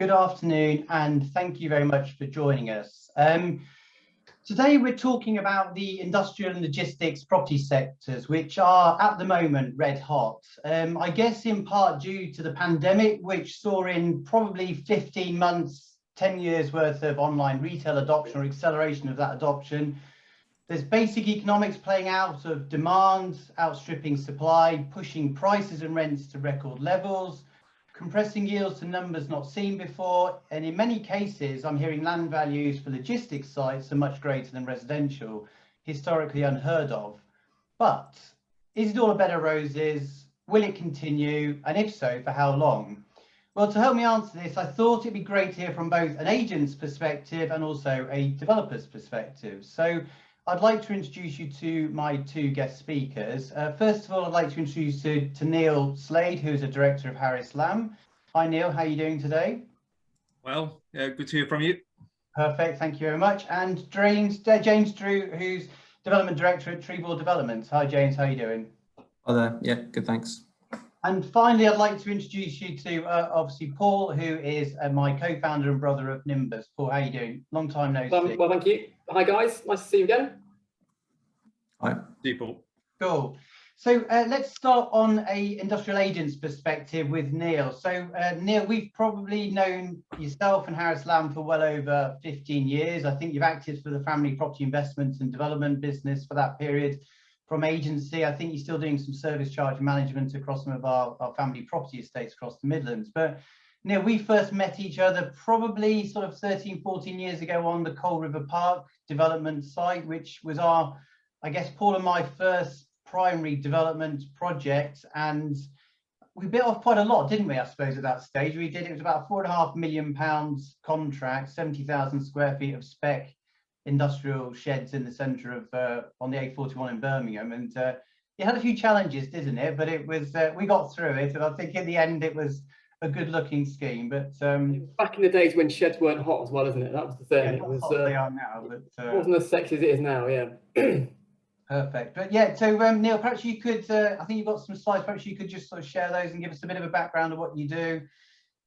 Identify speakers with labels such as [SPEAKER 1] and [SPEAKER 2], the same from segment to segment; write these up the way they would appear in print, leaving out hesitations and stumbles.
[SPEAKER 1] Good afternoon, and thank you very much for joining us. Today we're talking about the industrial and logistics property sectors, which are at the moment red hot. I guess in part due to the pandemic, which saw in probably 15 months, 10 years worth of online retail adoption or acceleration of that adoption. There's basic economics playing out of demand outstripping supply, pushing prices and rents to record levels, compressing yields to numbers not seen before, and in many cases I'm hearing land values for logistics sites are much greater than residential, historically unheard of. But is it all a bed of roses? Will it continue? And if so, for how long? Well, to help me answer this, I thought it'd be great to hear from both an agent's perspective and also a developer's perspective. So I'd like to introduce you to my two guest speakers. First of all, I'd like to introduce you to Neil Slade, who's a director of Harris Lamb. Hi, Neil. How are you doing today?
[SPEAKER 2] Well, good to hear from you.
[SPEAKER 1] Perfect. Thank you very much. And James Drew, who's development director at Trebor Developments. Hi, James. How are you doing?
[SPEAKER 3] Hi there. Yeah, good. Thanks.
[SPEAKER 1] And finally, I'd like to introduce you to obviously Paul, who is my co-founder and brother of Nimbus. Paul, how are you doing? Long time no see.
[SPEAKER 4] Well, thank you. Hi guys, nice to see you again.
[SPEAKER 3] Hi.
[SPEAKER 2] People.
[SPEAKER 1] Cool. So let's start on a industrial agent's perspective with Neil. So Neil, we've probably known yourself and Harris Lamb for well over 15 years. I think you've acted for the family property investment and development business for that period. From agency, I think you're still doing some service charge management across some of our family property estates across the Midlands. But Neil, we first met each other probably sort of 13, 14 years ago on the Coal River Park development site, which was I guess, Paul and my first primary development project. And we bit off quite a lot, didn't we, I suppose, at that stage. It was about £4.5 million contract, 70,000 square feet of spec industrial sheds in the centre of on the A41 in Birmingham, and it had a few challenges, didn't it? But it was we got through it, and I think in the end it was a good-looking scheme. But
[SPEAKER 4] back in the days when sheds weren't hot as well, isn't it? That was the thing.
[SPEAKER 1] Yeah,
[SPEAKER 4] it was.
[SPEAKER 1] They are now, but
[SPEAKER 4] it wasn't as sexy as it is now. Yeah.
[SPEAKER 1] Perfect. But yeah, so Neil, perhaps you could. I think you've got some slides. Perhaps you could just sort of share those and give us a bit of a background of what you do,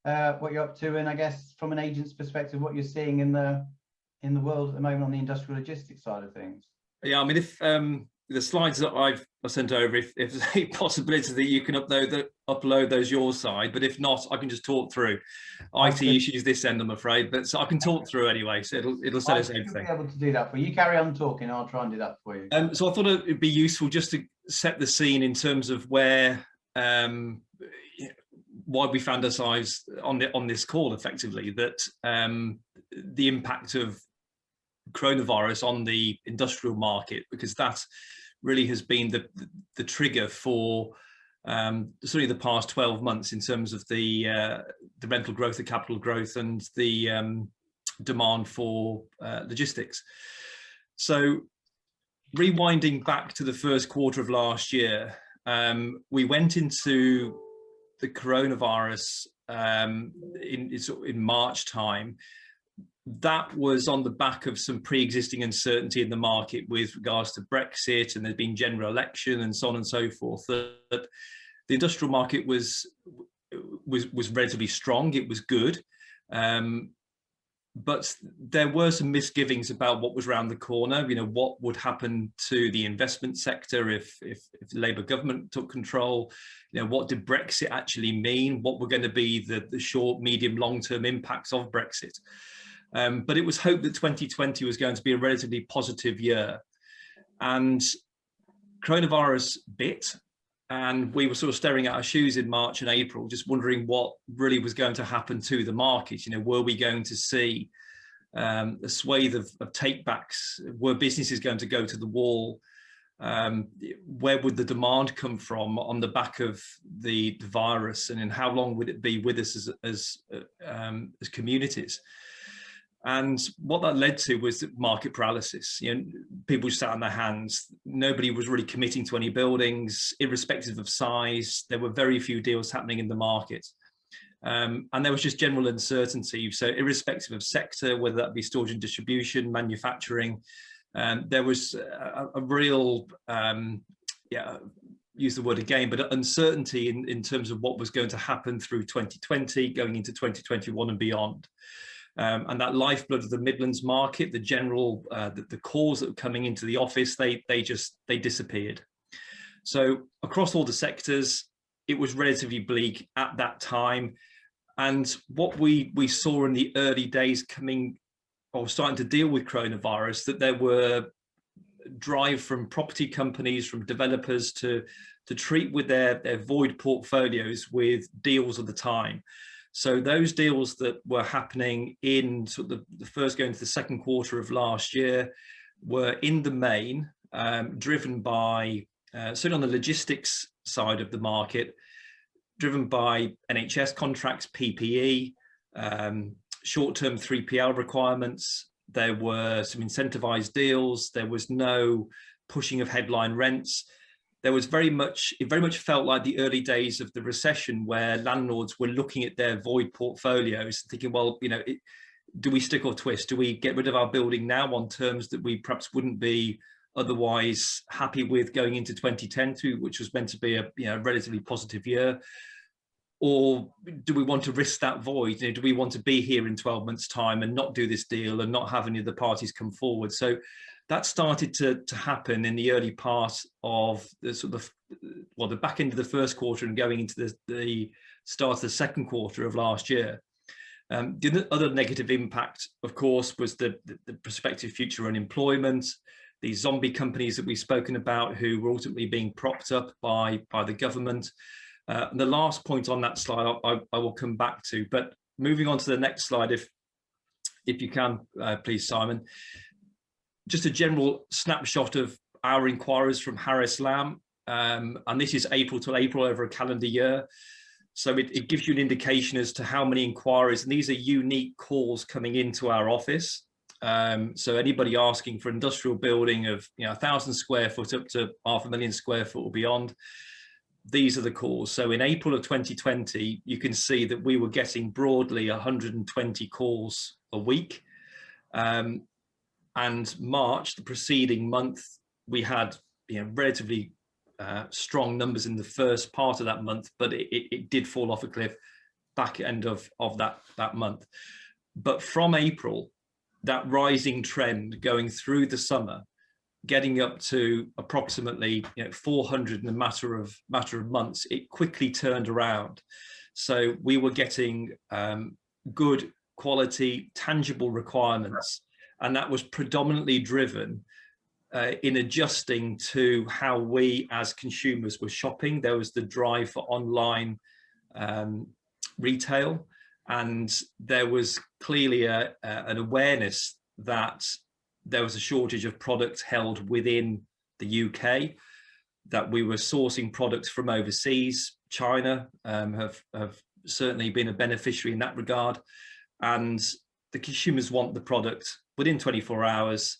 [SPEAKER 1] what you're up to, and I guess from an agent's perspective, what you're seeing in the world at the moment on the industrial logistics side of things.
[SPEAKER 2] Yeah, I mean, if the slides that I've sent over, if there's a possibility that you can upload those your side, but if not, I can just talk through IT issues this end, I'm afraid. But so I can talk through anyway, so it'll say the same thing.
[SPEAKER 1] I'll be able to do that for you. You carry on talking, I'll try and do that for you.
[SPEAKER 2] So I thought it'd be useful just to set the scene in terms of where why we found ourselves on this call, effectively, that the impact of coronavirus on the industrial market, because that really has been the trigger for certainly the past 12 months in terms of the rental growth, the capital growth, and the demand for logistics. So rewinding back to the first quarter of last year, we went into the coronavirus in March time. That was on the back of some pre-existing uncertainty in the market with regards to Brexit, and there's been general election and so on and so forth. That the industrial market was relatively strong. It was good, but there were some misgivings about what was around the corner. You know, what would happen to the investment sector if the Labour government took control? You know, what did Brexit actually mean? What were going to be the short, medium, long-term impacts of Brexit? But it was hoped that 2020 was going to be a relatively positive year, and coronavirus bit, and we were sort of staring at our shoes in March and April, just wondering what really was going to happen to the market. You know, were we going to see a swathe of takebacks? Were businesses going to go to the wall? Where would the demand come from on the back of the virus, and in how long would it be with us as communities? And what that led to was market paralysis. You know, people sat on their hands. Nobody was really committing to any buildings, irrespective of size. There were very few deals happening in the market. And there was just general uncertainty. So irrespective of sector, whether that be storage and distribution, manufacturing, there was a real use the word again, but uncertainty in terms of what was going to happen through 2020, going into 2021 and beyond. And that lifeblood of the Midlands market, the general, the calls that were coming into the office, they disappeared. So across all the sectors, it was relatively bleak at that time. And what we saw in the early days coming, or starting to deal with coronavirus, that there were drive from property companies, from developers to treat with their void portfolios with deals of the time. So those deals that were happening in sort of the first going to the second quarter of last year were in the main driven by, certainly on the logistics side of the market, driven by NHS contracts, PPE, short-term 3PL requirements. There were some incentivized deals. There was no pushing of headline rents. There was it very much felt like the early days of the recession, where landlords were looking at their void portfolios thinking, well, you know, do we stick or twist? Do we get rid of our building now on terms that we perhaps wouldn't be otherwise happy with going into 2010, which was meant to be a relatively positive year? Or do we want to risk that void? You know, do we want to be here in 12 months' time and not do this deal and not have any of the parties come forward? So that started to happen in the early part of the sort of, well, the back end of the first quarter and going into the start of the second quarter of last year. The other negative impact, of course, was the prospective future unemployment, these zombie companies that we've spoken about who were ultimately being propped up by the government. And the last point on that slide I will come back to, but moving on to the next slide, if you can, please, Simon. Just a general snapshot of our inquiries from Harris Lamb, and this is April to April over a calendar year. So it gives you an indication as to how many inquiries, and these are unique calls coming into our office. So anybody asking for industrial building of 1,000 square foot up to 500,000 square foot or beyond, these are the calls. So in April of 2020, you can see that we were getting broadly 120 calls a week. And March, the preceding month, we had relatively strong numbers in the first part of that month, but it did fall off a cliff back end of that month. But from April, that rising trend going through the summer, getting up to approximately 400 in a matter of months, it quickly turned around. So we were getting good quality, tangible requirements, and that was predominantly driven in adjusting to how we as consumers were shopping. There was the drive for online retail, and there was clearly an awareness that there was a shortage of products held within the UK, that we were sourcing products from overseas. China have certainly been a beneficiary in that regard, and the consumers want the product within 24 hours.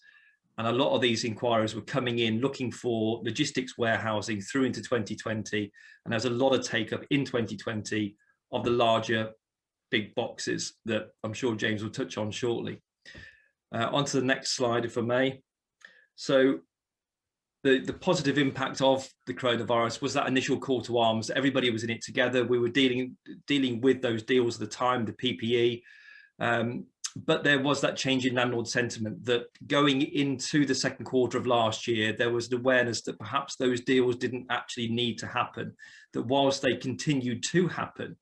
[SPEAKER 2] And a lot of these inquiries were coming in looking for logistics warehousing through into 2020. And there's a lot of take up in 2020 of the larger big boxes that I'm sure James will touch on shortly. On to the next slide, if I may. So the positive impact of the coronavirus was that initial call to arms. Everybody was in it together. We were dealing with those deals at the time, the PPE. But there was that change in landlord sentiment that going into the second quarter of last year, there was an awareness that perhaps those deals didn't actually need to happen, that whilst they continued to happen,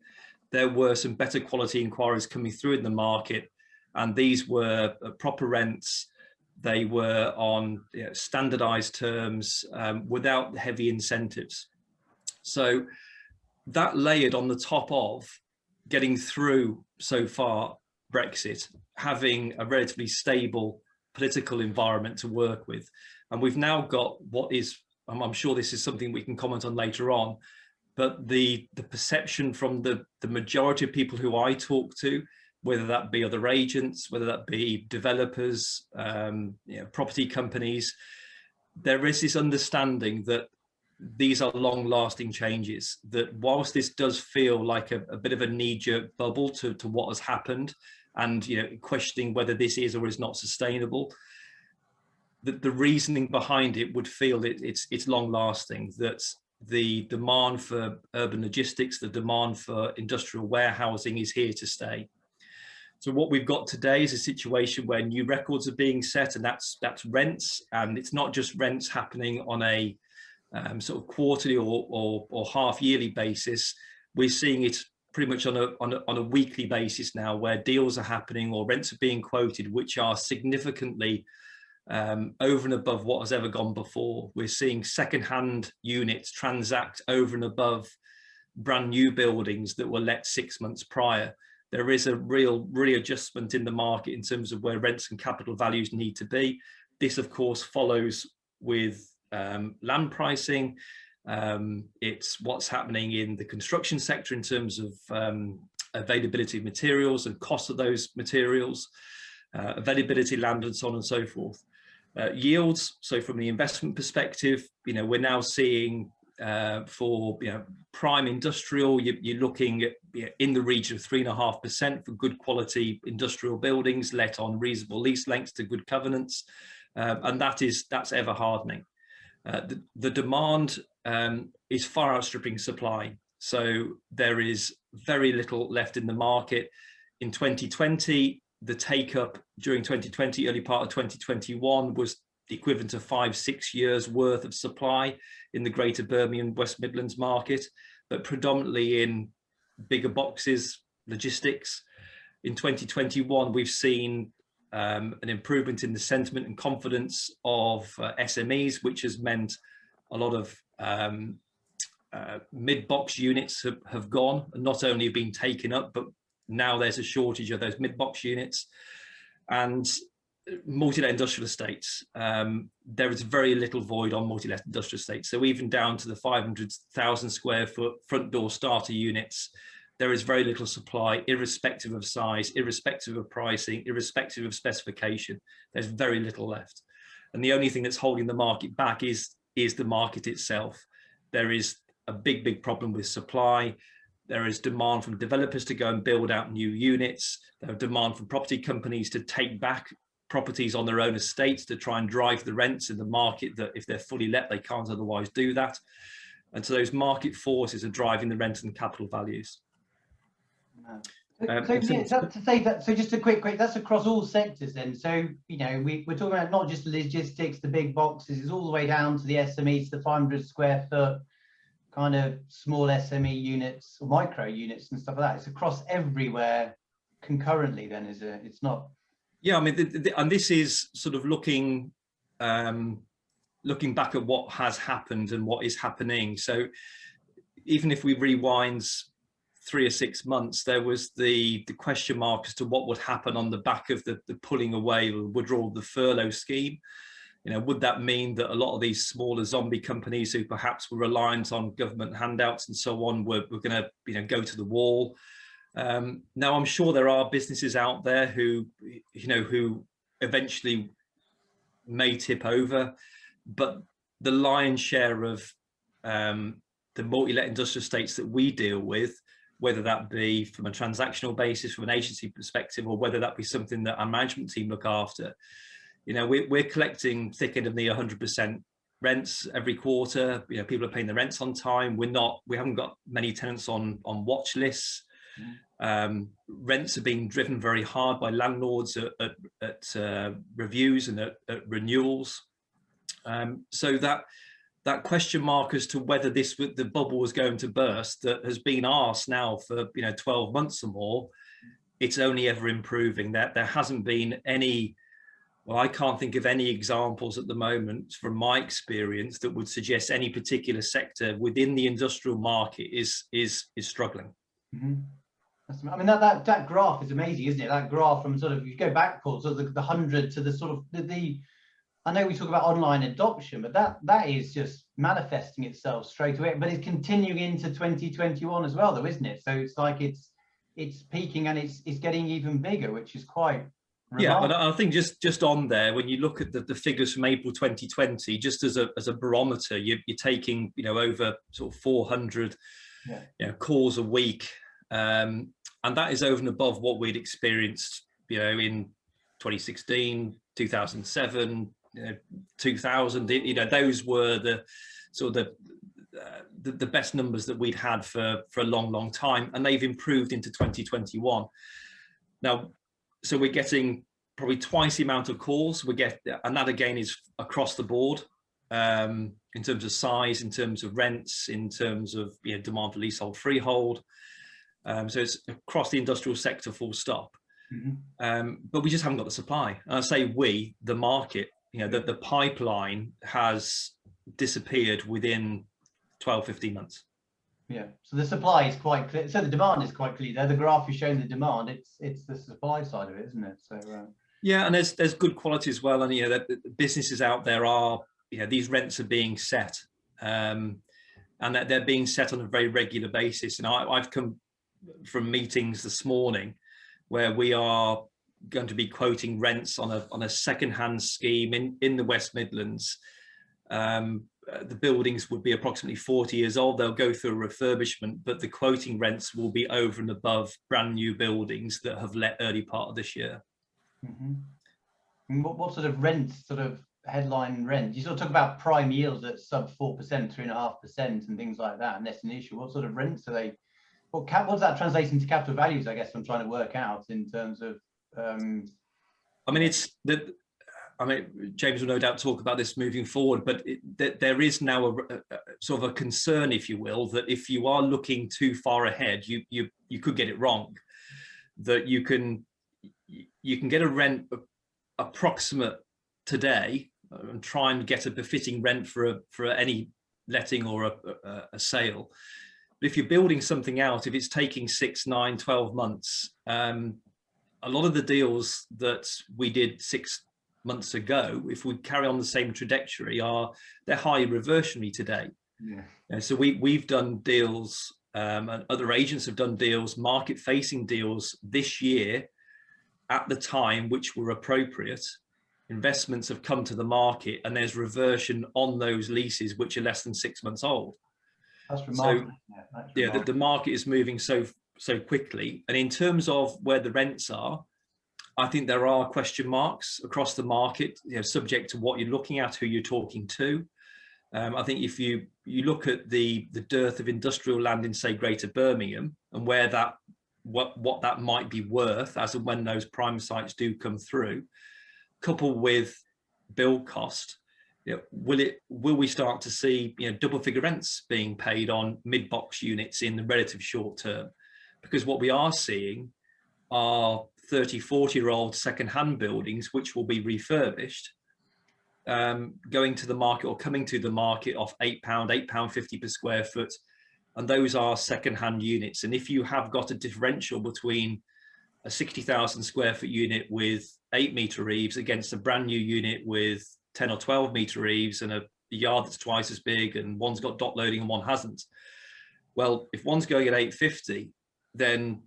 [SPEAKER 2] there were some better quality inquiries coming through in the market. And these were proper rents. They were on standardized terms without heavy incentives. So that layered on the top of getting through so far Brexit, having a relatively stable political environment to work with. And we've now got what is, I'm sure this is something we can comment on later on, but the perception from the majority of people who I talk to, whether that be other agents, whether that be developers, property companies, there is this understanding that these are long-lasting changes, that whilst this does feel like a bit of a knee-jerk bubble to what has happened, and questioning whether this is or is not sustainable, that the reasoning behind it would feel it's long-lasting, that the demand for urban logistics, the demand for industrial warehousing is here to stay. So what we've got today is a situation where new records are being set, and that's rents, and it's not just rents happening on a sort of quarterly or half yearly basis. We're seeing it pretty much on a weekly basis now, where deals are happening or rents are being quoted which are significantly over and above what has ever gone before. We're seeing second-hand units transact over and above brand new buildings that were let 6 months prior. There is a real readjustment in the market in terms of where rents and capital values need to be. This, of course, follows with land pricing. It's what's happening in the construction sector in terms of availability of materials and cost of those materials, availability of land, and so on and so forth. Yields, so from the investment perspective, we're now seeing for prime industrial, you're looking at in the region of 3.5% for good quality industrial buildings let on reasonable lease lengths to good covenants, and that's ever hardening. The demand is far outstripping supply, so there is very little left in the market. In 2020, the take up during 2020, early part of 2021, was the equivalent of 5-6 years worth of supply in the Greater Birmingham West Midlands market, but predominantly in bigger boxes, logistics. In 2021, we've seen an improvement in the sentiment and confidence of SMEs, which has meant a lot of mid-box units have gone, and not only have been taken up, but now there's a shortage of those mid-box units. And multi-let industrial estates, there is very little void on multi-let industrial estates. So even down to the 500,000 square foot front door starter units, there is very little supply, irrespective of size, irrespective of pricing, irrespective of specification. There's very little left. And the only thing that's holding the market back is the market itself. There is a big problem with supply. There is demand from developers to go and build out new units. There is demand from property companies to take back properties on their own estates to try and drive the rents in the market that if they're fully let, they can't otherwise do that. And so those market forces are driving the rent and capital values.
[SPEAKER 1] So just a quick, that's across all sectors then. So, we're talking about not just logistics, the big boxes, it's all the way down to the SMEs, the 500 square foot kind of small SME units or micro units and stuff like that. It's across everywhere concurrently then, is it? It's not.
[SPEAKER 2] Yeah, I mean, and this is sort of looking back at what has happened and what is happening. So even if we rewind 3 or 6 months, there was the question mark as to what would happen on the back of the pulling away or withdrawal of the furlough scheme. Would that mean that a lot of these smaller zombie companies who perhaps were reliant on government handouts and so on were going to go to the wall? Now, I'm sure there are businesses out there who eventually may tip over, but the lion's share of the multi-let industrial estates that we deal with, whether that be from a transactional basis, from an agency perspective, or whether that be something that our management team look after, we're collecting thick end of the 100% rents every quarter. People are paying the rents on time. We haven't got many tenants on watch lists. Rents are being driven very hard by landlords at reviews and at renewals. So that question mark as to whether the bubble was going to burst, that has been asked now for 12 months or more, it's only ever improving. There hasn't been any. Well, I can't think of any examples at the moment from my experience that would suggest any particular sector within the industrial market is struggling.
[SPEAKER 1] Mm-hmm. I mean, that graph is amazing, isn't it? That graph from sort of, you go backwards, so the 100 to the sort of the I know we talk about online adoption, but that is just manifesting itself straight away. But it's continuing into 2021 as well, though, isn't it? So it's like it's peaking and it's getting even bigger, which is quite remarkable.
[SPEAKER 2] Yeah, but I think just on there, when you look at the figures from April 2020, just as a barometer, you're taking over sort of 400 calls a week, and that is over and above what we'd experienced in 2016, 2007, 2000. Those were the sort of the best numbers that we'd had for a long time, and they've improved into 2021. Now, so we're getting probably twice the amount of calls we get, and that again is across the board, in terms of size, in terms of rents, in terms of demand for leasehold, freehold. So it's across the industrial sector, full stop. But we just haven't got the supply. And I say we, the market, the pipeline has disappeared within 12, 15 months.
[SPEAKER 1] Yeah, so the supply is quite clear. So the demand is quite clear there. The graph is showing the demand. It's the supply side of it, isn't it? So
[SPEAKER 2] yeah, and there's good quality as well. And the businesses out there are, these rents are being set, and that they're being set on a very regular basis. And I've come from meetings this morning where we are going to be quoting rents on a second-hand scheme in the West Midlands. The buildings would be approximately 40 years old. They'll go through a refurbishment, but the quoting rents will be over and above brand new buildings that have let early part of this year.
[SPEAKER 1] And what sort of rent, sort of headline rent? You sort of talk about prime yields at sub 4%, 3.5% and things like that, and that's an issue. What sort of rents are they? What does that translate into capital values? I guess I'm trying to work out in terms of. James will no doubt talk about this moving forward, but there is now a sort of a concern, if you will, that if you are looking too far ahead, you could get it wrong. That you can get a rent approximate today and try and get a befitting rent for any letting or a sale. But if you're building something out, if it's taking 6, 9, 12 months, a lot of the deals that we did 6 months ago, if we carry on the same trajectory, they're high reversionary today. Yeah. So we've done deals, and other agents have done deals, market-facing deals this year at the time which were appropriate. Investments have come to the market, and there's reversion on those leases which are less than 6 months old. That's remarkable.
[SPEAKER 2] So, the market is moving so quickly. And in terms of where the rents are, I think there are question marks across the market, subject to what you're looking at, who you're talking to. I think if you look at the dearth of industrial land in, say, Greater Birmingham, and where what that might be worth as and when those prime sites do come through, coupled with build cost, will we start to see double figure rents being paid on mid-box units in the relative short term? Because what we are seeing are 30, 40-year-old second-hand buildings which will be refurbished, going to the market or coming to the market off £8.50 per square foot, and those are second-hand units. And if you have got a differential between a 60,000 square foot unit with 8-metre eaves against a brand new unit with 10 or 12-metre eaves and a yard that's twice as big, and one's got dot loading and one hasn't, well, if one's going at 850, then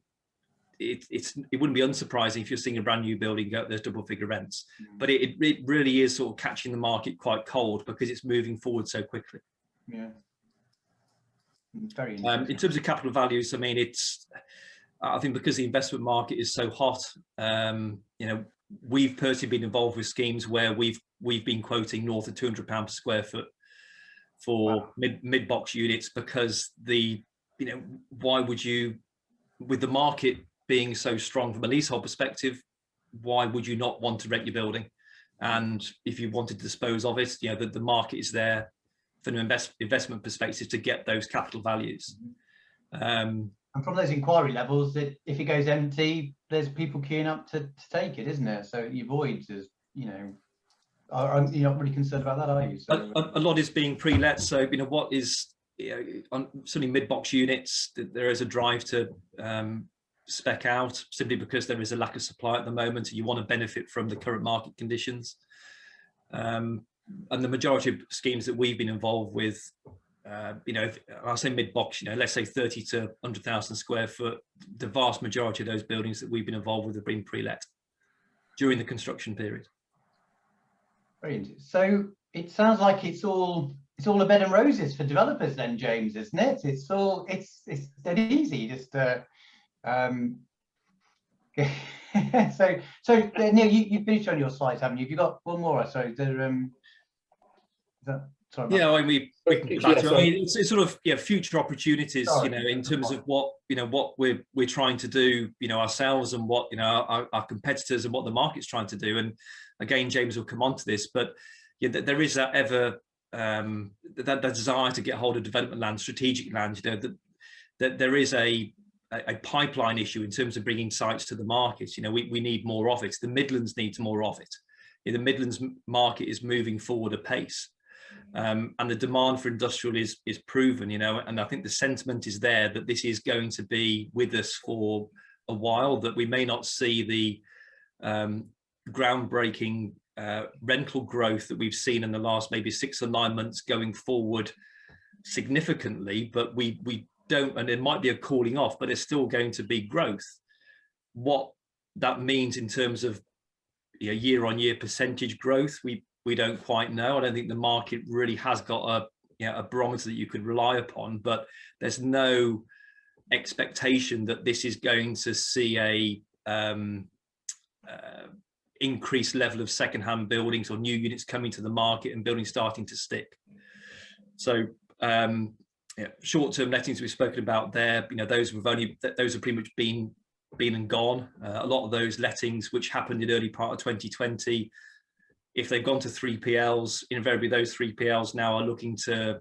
[SPEAKER 2] it wouldn't be unsurprising if you're seeing a brand new building go, there's double figure rents. But it really is sort of catching the market quite cold because it's moving forward so quickly.
[SPEAKER 1] Yeah. Very
[SPEAKER 2] in terms of capital values, I mean, I think because the investment market is so hot, we've personally been involved with schemes where we've been quoting north of £200 per square foot for mid-box units, because why would you, with the market being so strong from a leasehold perspective, why would you not want to rent your building? And if you wanted to dispose of it, the market is there from an investment perspective to get those capital values.
[SPEAKER 1] And from those inquiry levels, that if it goes empty, there's people queuing up to take it, isn't there? So it avoids, you're not really concerned about that, are you? So,
[SPEAKER 2] a lot is being pre-let. So what is on certainly mid-box units, there is a drive to spec out simply because there is a lack of supply at the moment. You want to benefit from the current market conditions. And the majority of schemes that we've been involved with, I'll say mid-box, let's say 30 to 100,000 square foot, the vast majority of those buildings that we've been involved with have been pre-let during the construction period.
[SPEAKER 1] Brilliant. So it sounds like it's all a bed and roses for developers then, James, isn't it? It's dead easy. Just so Neil, you finished on your slides, haven't you? Have you got one more? Sorry, Sorry,
[SPEAKER 2] Yeah, I mean, we can get back to it. I mean, it's sort of future opportunities,
[SPEAKER 1] Sorry.
[SPEAKER 2] in terms of what what we're trying to do, ourselves, and what our competitors and what the market's trying to do. And again, James will come on to this, but there is that ever that desire to get hold of development land, strategic land. That there is a pipeline issue in terms of bringing sites to the market. We need more of it. The Midlands needs more of it. The Midlands market is moving forward apace. And the demand for industrial is proven, and I think the sentiment is there that this is going to be with us for a while, that we may not see the groundbreaking rental growth that we've seen in the last maybe 6 or 9 months going forward significantly, but we don't, and it might be a cooling off, but there's still going to be growth. What that means in terms of year-on-year percentage growth, we don't quite know. I don't think the market really has got a barometer that you could rely upon, but there's no expectation that this is going to see a increased level of second-hand buildings or new units coming to the market and buildings starting to stick. So short-term lettings we've spoken about there, those have pretty much been and gone. A lot of those lettings which happened in early part of 2020, if they've gone to 3PLs, invariably those 3PLs now are looking to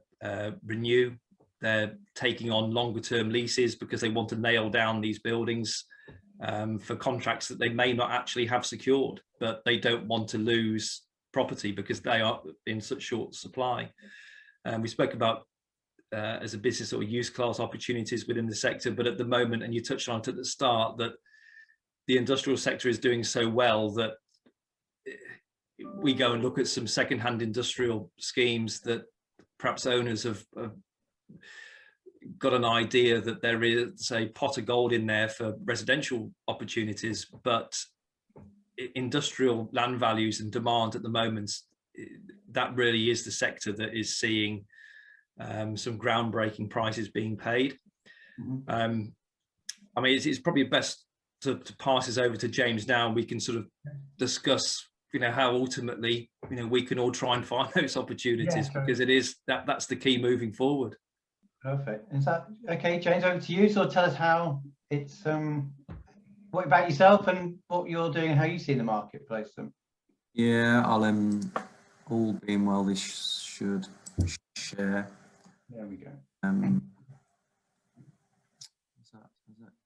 [SPEAKER 2] renew. They're taking on longer term leases because they want to nail down these buildings for contracts that they may not actually have secured, but they don't want to lose property because they are in such short supply. We spoke about as a business or use class opportunities within the sector, but at the moment, and you touched on it at the start, that the industrial sector is doing so well that we go and look at some second-hand industrial schemes that perhaps owners have got an idea that there is a pot of gold in there for residential opportunities, but industrial land values and demand at the moment, that really is the sector that is seeing some groundbreaking prices being paid. I mean, it's probably best to pass this over to James now, and we can sort of discuss how ultimately we can all try and find those opportunities, because it is that's the key moving forward.
[SPEAKER 1] Perfect. Is that okay, James? Over to you. So tell us how it's what about yourself and what you're doing and how you see the marketplace.
[SPEAKER 3] Yeah, I'll all being well, this should share.
[SPEAKER 1] There we go.
[SPEAKER 3] Has that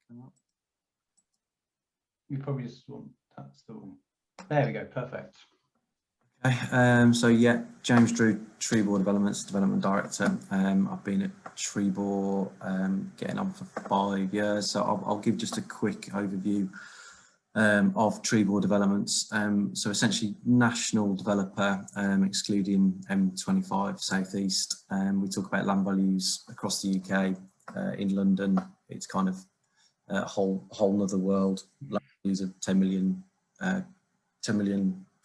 [SPEAKER 3] come up?
[SPEAKER 1] You probably just want that's the one. There we go. Perfect.
[SPEAKER 3] Okay. So yeah, James Drew, Trebor Developments Development Director. I've been at Trebor getting on for 5 years. So I'll give just a quick overview of Trebor Developments. So essentially national developer, excluding M25 Southeast. We talk about land values across the UK. In London, it's kind of a whole nother world. Land values of 10 million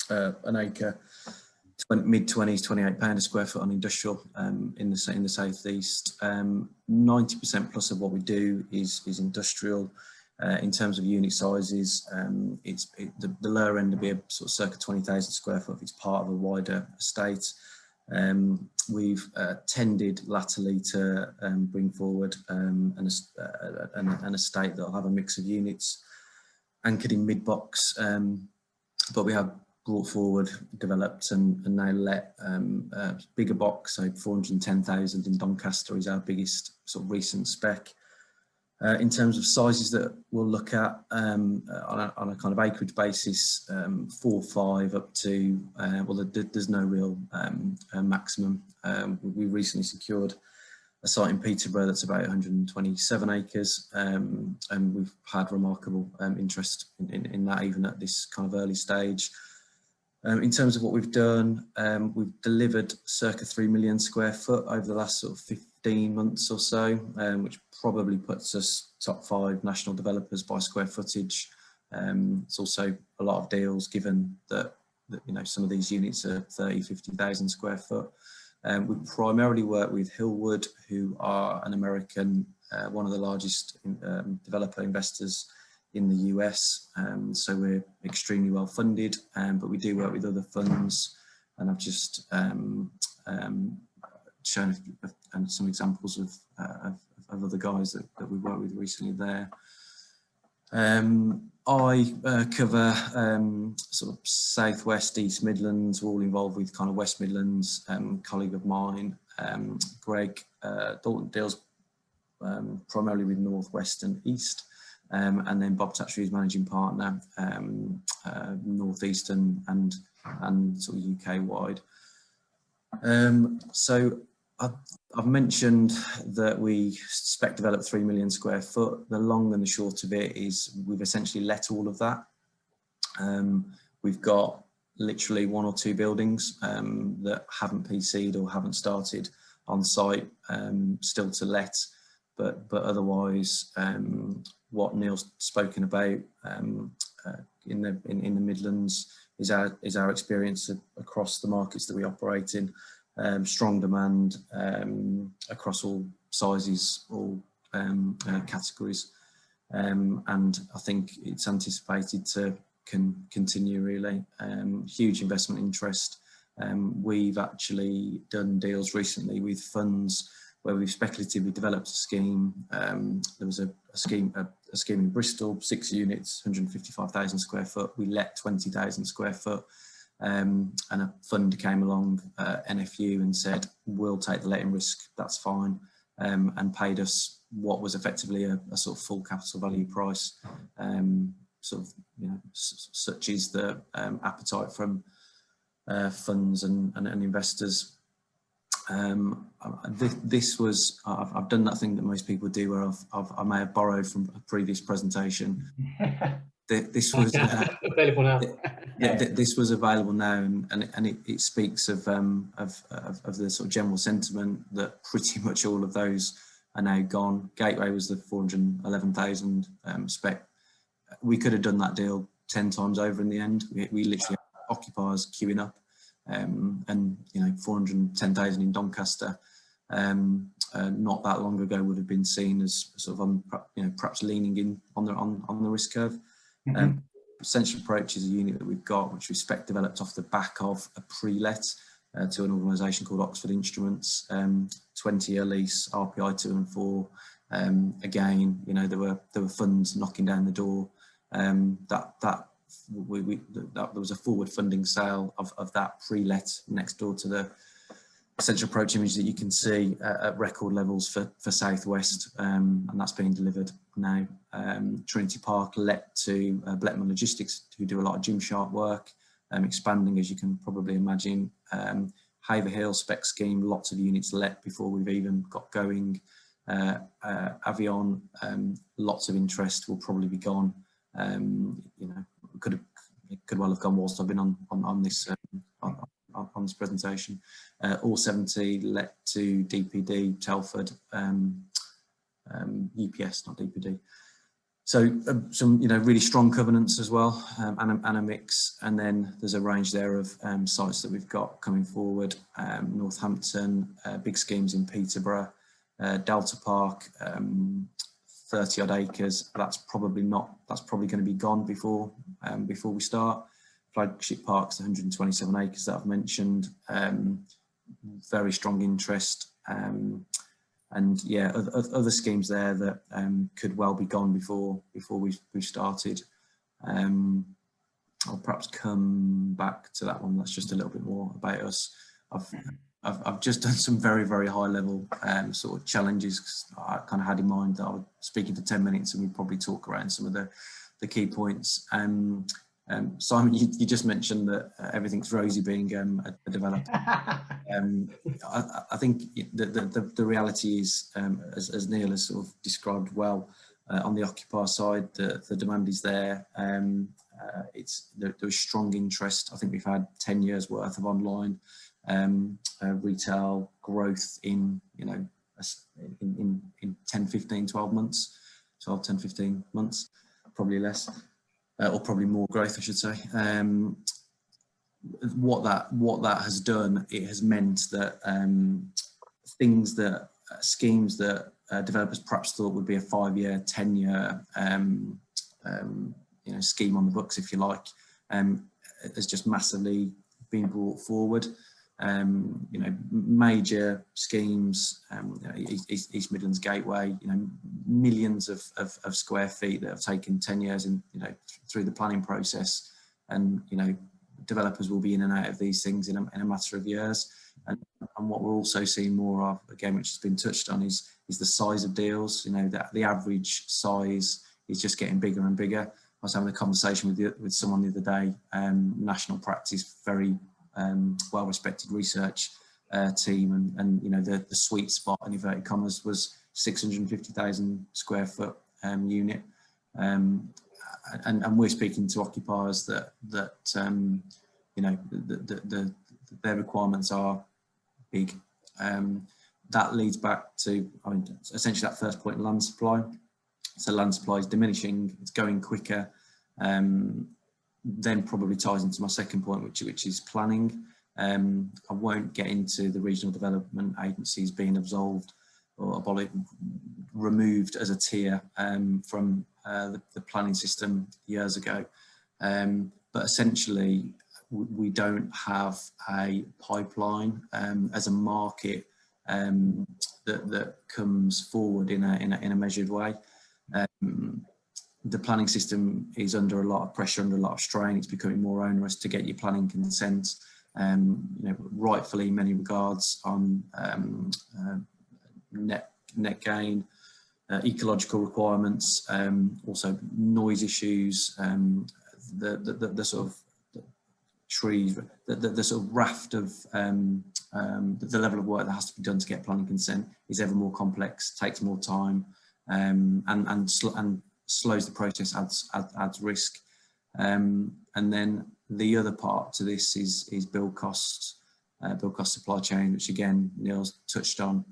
[SPEAKER 3] an acre, mid-20s, £28 a square foot on industrial in the southeast. 90% plus of what we do is industrial. In terms of unit sizes, the lower end will be a sort of circa 20,000 square foot if it's part of a wider estate. We've tended latterly to bring forward an estate that will have a mix of units anchored in mid-box, but we have brought forward, developed and now let bigger box, so 410,000 in Doncaster is our biggest sort of recent spec. In terms of sizes that we'll look at on a kind of acreage basis, 4 or 5 up to, well, there's no real maximum. We recently secured a site in Peterborough that's about 127 acres, and we've had remarkable interest in that even at this kind of early stage. In terms of what we've done, we've delivered circa 3 million square foot over the last sort of 15 months or so, which probably puts us top 5 national developers by square footage. It's also a lot of deals given that some of these units are 30, 50,000 square foot. We primarily work with Hillwood, who are an American, one of the largest developer investors in the US, so we're extremely well funded, but we do work with other funds, and I've just shown and some examples of other guys that we worked with recently there. I cover sort of Southwest, East Midlands, all involved with kind of West Midlands. Colleague of mine, Greg Dalton, deals primarily with Northwest and East, and then Bob Tatchery is managing partner, Northeastern and sort of UK wide. So I've mentioned that we spec developed 3 million square foot. The long and the short of it is we've essentially let all of that. We've got literally 1 or 2 buildings that haven't PC'd or haven't started on site, still to let, but otherwise what Neil's spoken about in the Midlands is our experience across the markets that we operate in. Strong demand across all sizes, all categories, and I think it's anticipated to continue really. Huge investment interest. We've actually done deals recently with funds where we've speculatively developed a scheme. There was a scheme in Bristol, 6 units, 155,000 square foot. We let 20,000 square foot. And a fund came along, NFU, and said, we'll take the letting risk, that's fine, and paid us what was effectively a sort of full capital value price. Sort of, you know, such is the appetite from funds and investors. This was, I've done that thing that most people do where I may have borrowed from a previous presentation. This was
[SPEAKER 4] available now.
[SPEAKER 3] This was available now, and it speaks of the sort of general sentiment that pretty much all of those are now gone. Gateway was the 411,000 spec. We could have done that deal 10 times over in the end. We literally had occupiers queuing up, and you know, 410,000 in Doncaster. Not that long ago would have been seen as sort of perhaps leaning in on the risk curve. Essential Approach is a unit that we've got, which we spec developed off the back of a pre-let to an organisation called Oxford Instruments. 20-year lease, RPI 2 and 4. Again, you know, there were funds knocking down the door. There was a forward funding sale of that pre-let next door to the Essential Approach image that you can see at record levels for Southwest, and that's being delivered now. Trinity Park let to Bleckman Logistics, who do a lot of Gymshark work, expanding, as you can probably imagine. Haverhill spec scheme, lots of units let before we've even got going. Avion, lots of interest, will probably be gone. You know, could well have gone whilst I've been on this on this presentation. All 70 let to DPD, Telford, UPS, not DPD. So some, you know, really strong covenants as well, and a mix. And then there's a range there of sites that we've got coming forward. Northampton, big schemes in Peterborough, Delta Park, 30 odd acres. That's probably going to be gone before we start. Flagship Park's 127 acres that I've mentioned. Very strong interest. And yeah, other schemes there that could well be gone before we've started. I'll perhaps come back to that one. That's just a little bit more about us. I've just done some very, very high level sort of challenges, 'cause I kind of had in mind that I would speak for 10 minutes and we'd probably talk around some of the key points. Simon, you just mentioned that everything's rosy being a developer. I think the reality is, as Neil has sort of described well, on the occupier side, the demand is there. There's strong interest. I think we've had 10 years worth of online retail growth in, you know, in 10, 15, 12 months, 12, 10, 15 months, probably less. Or probably more growth, I should say. What that has done, it has meant that schemes that developers perhaps thought would be a 5-year, 10-year, you know, scheme on the books, if you like, has just massively been brought forward. you know, major schemes, East Midlands Gateway, you know, millions of square feet that have taken 10 years in, you know, through the planning process, and, you know, developers will be in and out of these things in a matter of years. And what we're also seeing more of, again, which has been touched on, is the size of deals. You know, that the average size is just getting bigger and bigger. I was having a conversation with someone the other day, national practice, very well-respected research team, and you know, the sweet spot, in inverted commas, was 650,000 square foot unit, and we're speaking to occupiers that you know, their requirements are big. That leads back to, I mean, essentially that first point, land supply. So land supply is diminishing, it's going quicker. Then probably ties into my second point, which is planning. I won't get into the regional development agencies being absolved or removed as a tier from the planning system years ago. But essentially, we don't have a pipeline as a market that comes forward in a measured way. The planning system is under a lot of pressure, under a lot of strain. It's becoming more onerous to get your planning consent, you know, rightfully in many regards, on net gain, ecological requirements, also noise issues, the sort of trees, the sort of raft of the level of work that has to be done to get planning consent is ever more complex, takes more time, and slows the process, adds risk. And then the other part to this is build costs, build cost supply chain, which again Neil's touched on.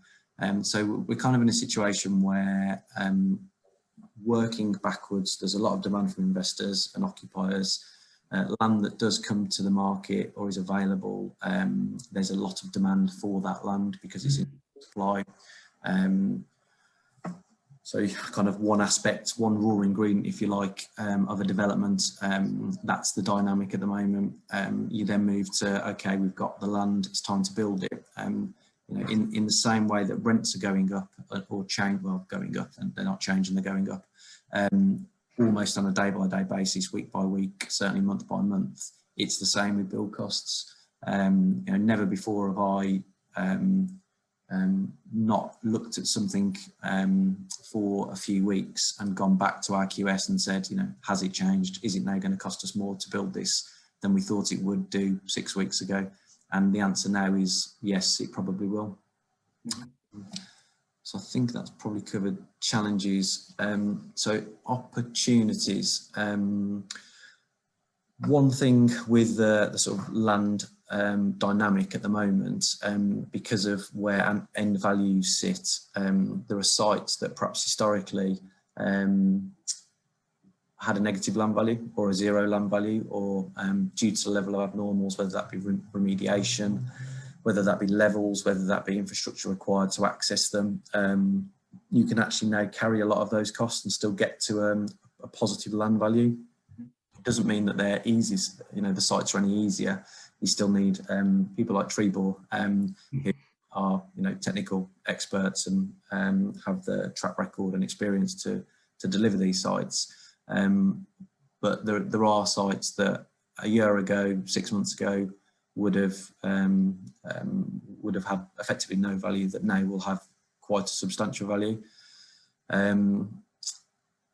[SPEAKER 3] So we're kind of in a situation where, working backwards, there's a lot of demand from investors and occupiers. Land that does come to the market or is available, there's a lot of demand for that land because it's in supply. So kind of one aspect, one raw ingredient, if you like, of a development, that's the dynamic at the moment. You then move to, okay, we've got the land, it's time to build it. You know, in the same way that rents are going up or going up, and they're not changing, they're going up, almost on a day-by-day basis, week by week, certainly month by month. It's the same with build costs. You know, never before have I not looked at something for a few weeks and gone back to our QS and said, you know, has it changed? Is it now going to cost us more to build this than we thought it would do 6 weeks ago? And the answer now is yes, it probably will. So I think that's probably covered challenges. So opportunities. One thing with the sort of land dynamic at the moment, because of where end values sit, there are sites that perhaps historically had a negative land value or a zero land value, or due to the level of abnormals, whether that be remediation, whether that be levels, whether that be infrastructure required to access them. You can actually now carry a lot of those costs and still get to a positive land value. It doesn't mean that they're easy, you know, the sites are any easier. You still need people like Trebor, who are, you know, technical experts and have the track record and experience to deliver these sites. But there are sites that a year ago, 6 months ago, would have had effectively no value, that now will have quite a substantial value.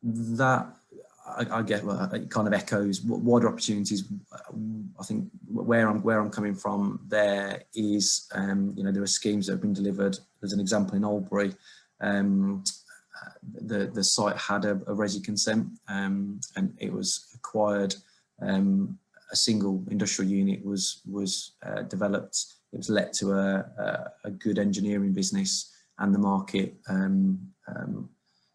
[SPEAKER 3] That I get, well, it kind of echoes wider opportunities. I think where I'm coming from there is, you know, there are schemes that have been delivered. There's an example in Albury. The site had a resi consent, and it was acquired. A single industrial unit was developed. It was let to a good engineering business, and the market,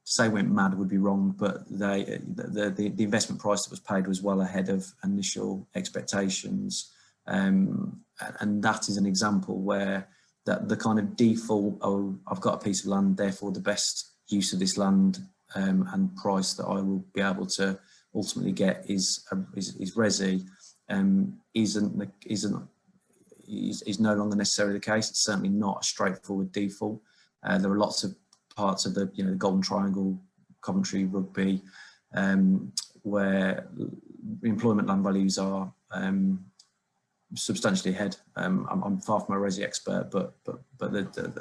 [SPEAKER 3] to say went mad would be wrong, but the investment price that was paid was well ahead of initial expectations, and that is an example where the kind of default, oh, I've got a piece of land, therefore the best use of this land and price that I will be able to ultimately get is resi, isn't is no longer necessarily the case. It's certainly not a straightforward default. There are lots of parts of the the Golden Triangle, Coventry, Rugby, where employment land values are substantially ahead. I'm far from a resi expert, but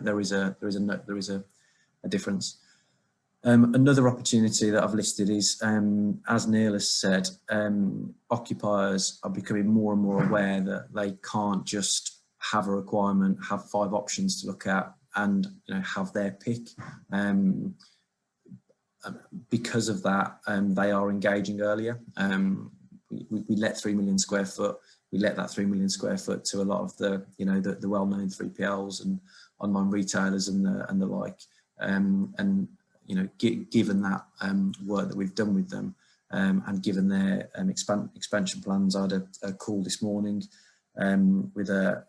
[SPEAKER 3] there is a difference. Another opportunity that I've listed is, as Neil has said, occupiers are becoming more and more aware that they can't just have a requirement, have 5 options to look at, and have their pick. Because of that, they are engaging earlier. We let 3 million square foot. We let that 3 million square foot to a lot of the the well-known 3PLs and online retailers and the like. And given that work that we've done with them, and given their expansion plans, I had a call this morning with a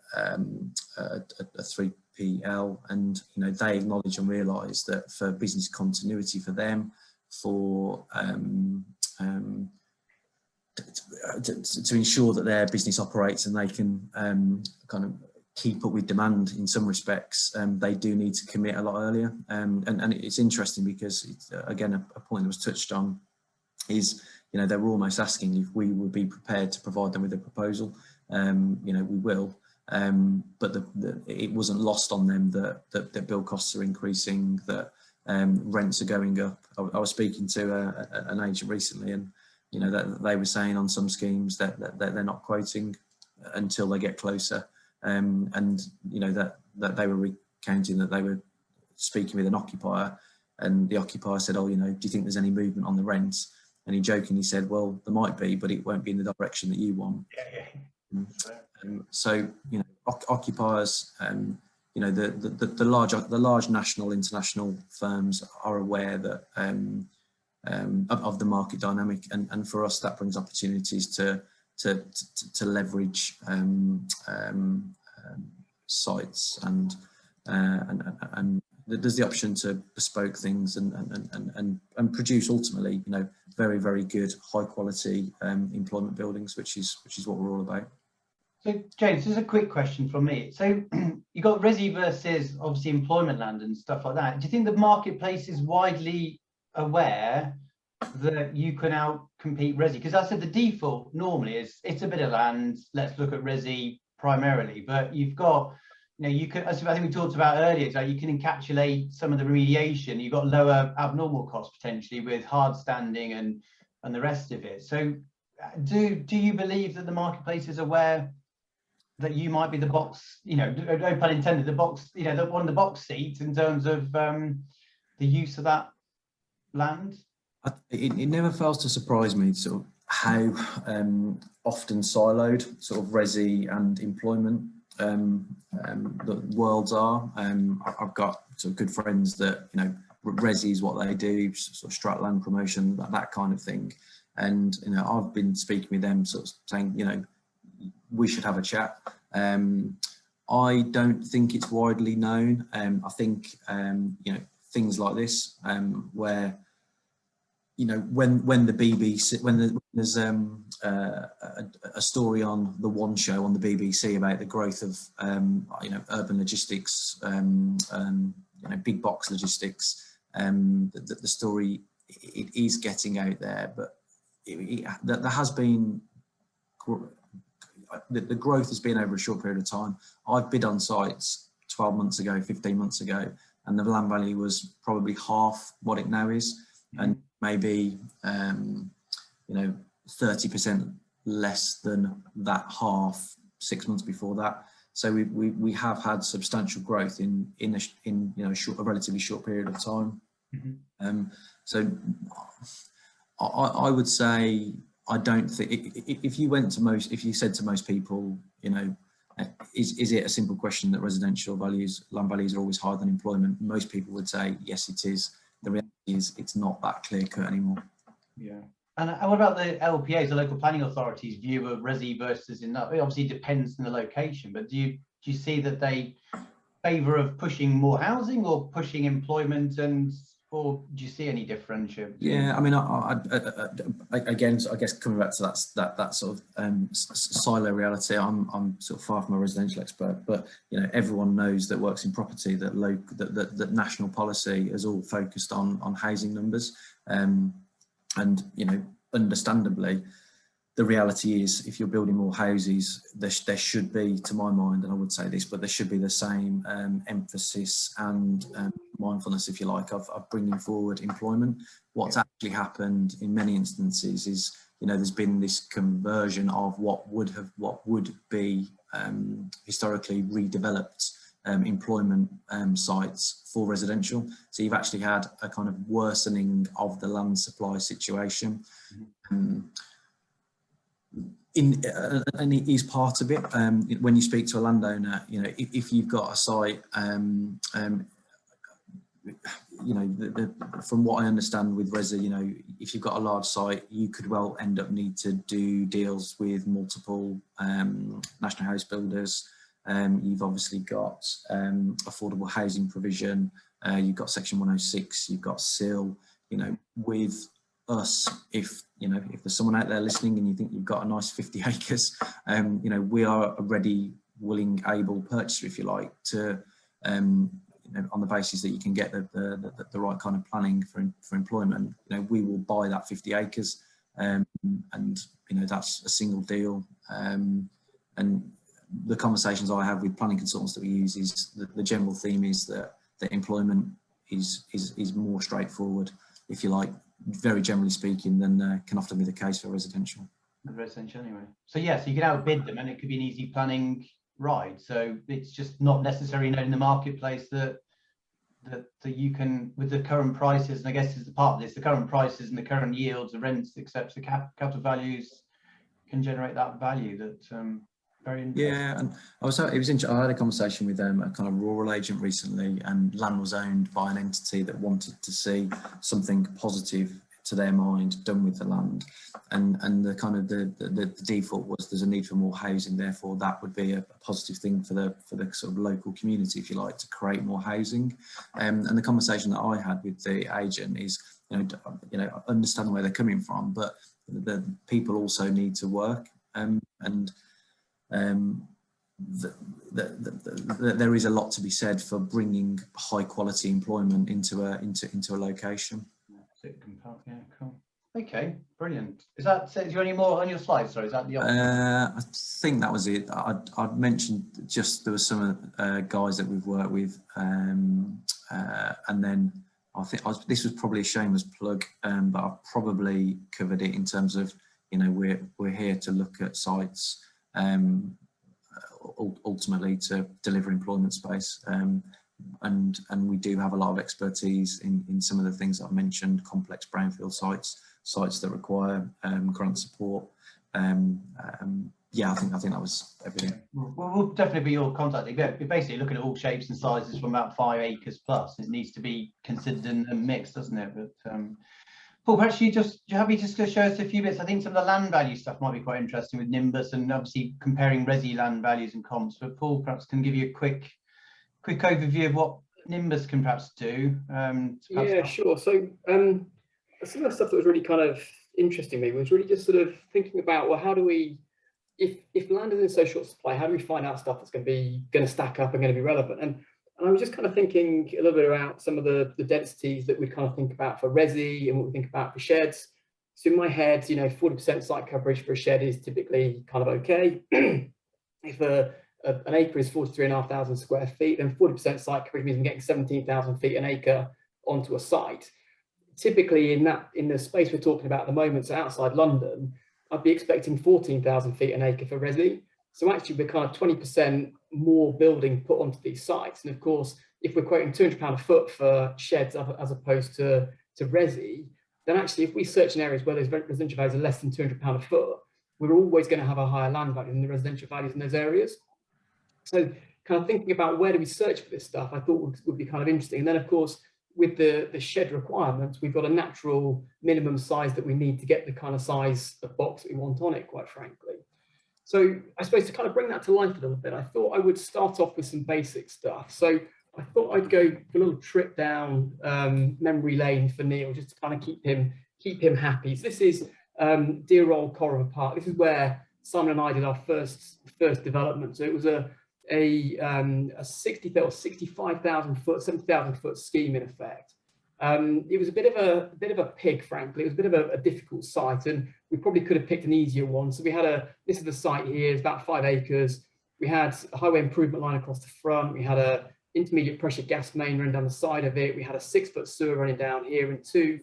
[SPEAKER 3] 3PL, and they acknowledge and realise that for business continuity for them, for to ensure that their business operates and they can kind of keep up with demand in some respects, they do need to commit a lot earlier. And it's interesting because it's, again, a point that was touched on is, they were almost asking if we would be prepared to provide them with a proposal. We will, but it wasn't lost on them that build costs are increasing, that rents are going up. I was speaking to an agent recently, and that they were saying on some schemes that they're not quoting until they get closer. And that they were recounting that they were speaking with an occupier, and the occupier said, "Oh, do you think there's any movement on the rents?" And he jokingly said, "Well, there might be, but it won't be in the direction that you want." So occupiers, the large national, international firms are aware that of the market dynamic, and for us that brings opportunities to leverage sites, and there's the option to bespoke things and produce ultimately very, very good high quality employment buildings, which is what we're all about.
[SPEAKER 1] So James, there's a quick question from me. So you got resi versus obviously employment land and stuff like that. Do you think the marketplace is widely aware that you can out-compete resi? Because I said the default normally is it's a bit of land, let's look at resi primarily, but you've got, you could, as I think we talked about earlier, so you can encapsulate some of the remediation. You've got lower abnormal costs potentially with hard standing and the rest of it. So do you believe that the marketplace is aware that you might be the box, no pun intended, the box, one of the box seats in terms of the use of that land?
[SPEAKER 3] It never fails to surprise me sort of how often siloed sort of resi and employment the worlds are. I've got sort of good friends that resi is what they do, sort of strat land promotion, that kind of thing. And I've been speaking with them, sort of saying we should have a chat. I don't think it's widely known. I think things like this, where when the BBC, when there's a story on the One Show on the BBC about the growth of urban logistics, big box logistics, the story, it is getting out there, but there has been the growth has been over a short period of time. I've bid on sites 12 months ago, 15 months ago, and the land value was probably half what it now is, and maybe 30% less than that half 6 months before that. So we have had substantial growth in a relatively short period of time. So I would say, I don't think, if you said to most people, is it a simple question that residential land values are always higher than employment? Most people would say yes, it is. The reality is it's not that clear cut anymore.
[SPEAKER 1] Yeah. And what about the LPAs, the local planning authorities' view of resi versus it obviously depends on the location, but do you see that they favour of pushing more housing or pushing employment, or do you see any differential?
[SPEAKER 3] Yeah, I mean, again, I guess coming back to that sort of silo reality, I'm sort of far from a residential expert, but you know, everyone knows that works in property that that national policy is all focused on housing numbers, and you know, understandably, the reality is, if you're building more houses, there should be, to my mind, and I would say this, but there should be the same emphasis and mindfulness, if you like, of bringing forward employment. What's actually happened in many instances is, you know, there's been this conversion of what would be historically redeveloped employment sites for residential. So you've actually had a kind of worsening of the land supply situation. And it is part of it. When you speak to a landowner, you know, if you've got a site, you know, from what I understand with resi, you know, if you've got a large site, you could well end up need to do deals with multiple national house builders. You've obviously got affordable housing provision. You've got Section 106. You've got SIL. You know, with us, if there's someone out there listening and you think you've got a nice 50 acres, you know, we are a ready, willing, able purchaser, if you like, to you know, on the basis that you can get the right kind of planning for employment. You know, we will buy that 50 acres, and you know, that's a single deal. And the conversations I have with planning consultants that we use is the general theme is that employment is more straightforward, if you like, very generally speaking, than can often be the case for residential.
[SPEAKER 1] Residential anyway. So yeah, so you can outbid them and it could be an easy planning ride. So it's just not necessarily known in the marketplace that you can, with the current prices, and I guess is the part of this, the current prices and the current yields, the rents, except the capital values can generate that value. That very interesting.
[SPEAKER 3] Yeah, and it was interesting. I had a conversation with a kind of rural agent recently, and land was owned by an entity that wanted to see something positive to their mind done with the land, and the kind of the default was there's a need for more housing, therefore that would be a positive thing for the sort of local community, if you like, to create more housing. And the conversation that I had with the agent is, you know, understand where they're coming from, but the people also need to work, there is a lot to be said for bringing high quality employment into a location.
[SPEAKER 1] Yeah, cool. Okay, brilliant. Is that, do you have any more on your slides? Sorry, is that the
[SPEAKER 3] I think that was it. I'd mentioned just there were some guys that we've worked with, and then I think this was probably a shameless plug, but I've probably covered it in terms of, you know, we're here to look at sites ultimately to deliver employment space, and we do have a lot of expertise in some of the things I've mentioned: complex brownfield sites that require grant support. Yeah, I think that was everything.
[SPEAKER 1] We'll definitely be your contact. We're basically looking at all shapes and sizes from about 5 acres plus. It needs to be considered and mixed, doesn't it? But Paul, perhaps you're happy just to show us a few bits. I think some of the land value stuff might be quite interesting with Nimbus, and obviously comparing resi land values and comps. But Paul perhaps can give you a quick overview of what Nimbus can perhaps do.
[SPEAKER 4] Yeah, sure. So some of the stuff that was really kind of interesting me was really just sort of thinking about, well, how do we, if land is in so short supply, how do we find out stuff that's going to stack up and going to be relevant? And I was just kind of thinking a little bit about some of the densities that we kind of think about for resi and what we think about for sheds. So in my head, you know, 40% site coverage for a shed is typically kind of okay. If an acre is 43,500 square feet, then 40% site coverage means I'm getting 17,000 feet an acre onto a site. Typically in the space we're talking about at the moment, so outside London, I'd be expecting 14,000 feet an acre for resi. So actually we're kind of 20% more building put onto these sites. And of course, if we're quoting £200 a foot for sheds as opposed to resi, then actually if we search in areas where those residential values are less than £200 a foot, we're always going to have a higher land value than the residential values in those areas. So kind of thinking about where do we search for this stuff, I thought would be kind of interesting. And then of course, with the shed requirements, we've got a natural minimum size that we need to get the kind of size of box that we want on it, quite frankly. So I suppose to kind of bring that to life a little bit, I thought I would start off with some basic stuff. So I thought I'd go for a little trip down memory lane for Neil, just to kind of keep him happy. So this is dear old Corriver Park. This is where Simon and I did our first development. So it was a 65,000 foot, 70,000 foot scheme in effect. It was a bit of a pig, frankly. It was a bit of a difficult site, and we probably could have picked an easier one. So we had this is the site here. It's about 5 acres. We had a highway improvement line across the front. We had a intermediate pressure gas main running down the side of it. We had a 6-foot sewer running down here, and 2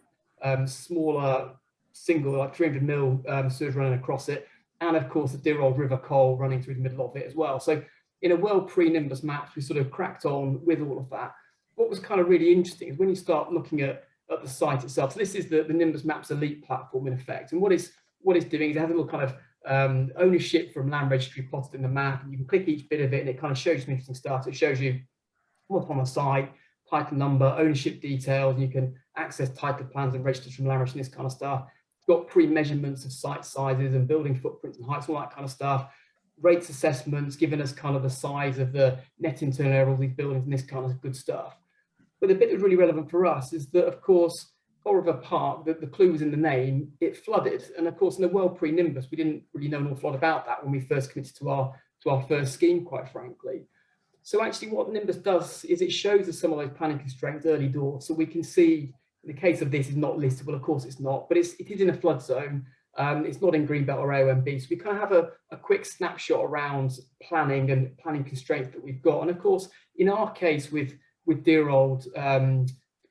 [SPEAKER 4] smaller single, like 300 mil sewers running across it, and of course the dear old River Cole running through the middle of it as well. So in a world pre-Nimbus Maps, we sort of cracked on with all of that. What was kind of really interesting is when you start looking at the site itself. So this is the Nimbus Maps Elite platform in effect, and what it's doing is it has a little kind of ownership from land registry plotted in the map, and you can click each bit of it and it kind of shows you some interesting stuff. It shows you what's on the site, title number, ownership details, and you can access title plans and registers from land registry and this kind of stuff. It's got pre-measurements of site sizes and building footprints and heights, all that kind of stuff. Rates assessments, giving us kind of the size of the net internal area of all these buildings and this kind of good stuff. But the bit that's really relevant for us is that, of course, Corriver Park, the clue was in the name, it flooded. And of course, in the world pre-Nimbus, we didn't really know an awful lot about that when we first committed to our first scheme, quite frankly. So actually what Nimbus does is it shows us some of those planning constraints early doors. So we can see, in the case of this is not listed, well, of course it's not, but it is in a flood zone. It's not in Greenbelt or AONB. So we kind of have a quick snapshot around planning and planning constraints that we've got. And of course, in our case with dear old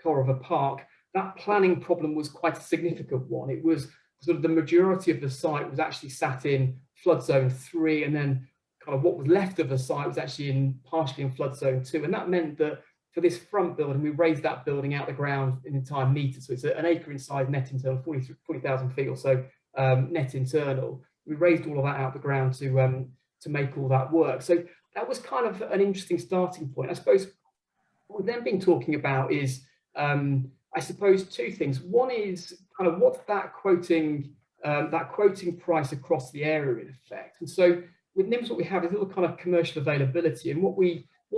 [SPEAKER 4] Corriver Park, that planning problem was quite a significant one. It was sort of the majority of the site was actually sat in flood zone 3, and then kind of what was left of the site was actually partially in flood zone 2. And that meant that for this front building, we raised that building out the ground in entire meters. So it's an acre in size, net internal, 40,000 feet or so net internal. We raised all of that out the ground to make all that work. So that was kind of an interesting starting point. I suppose what we've then been talking about is, I suppose, 2 things. One is kind of what's that quoting price across the area in effect. And so with Nimbus, what we have is a little kind of commercial availability. And what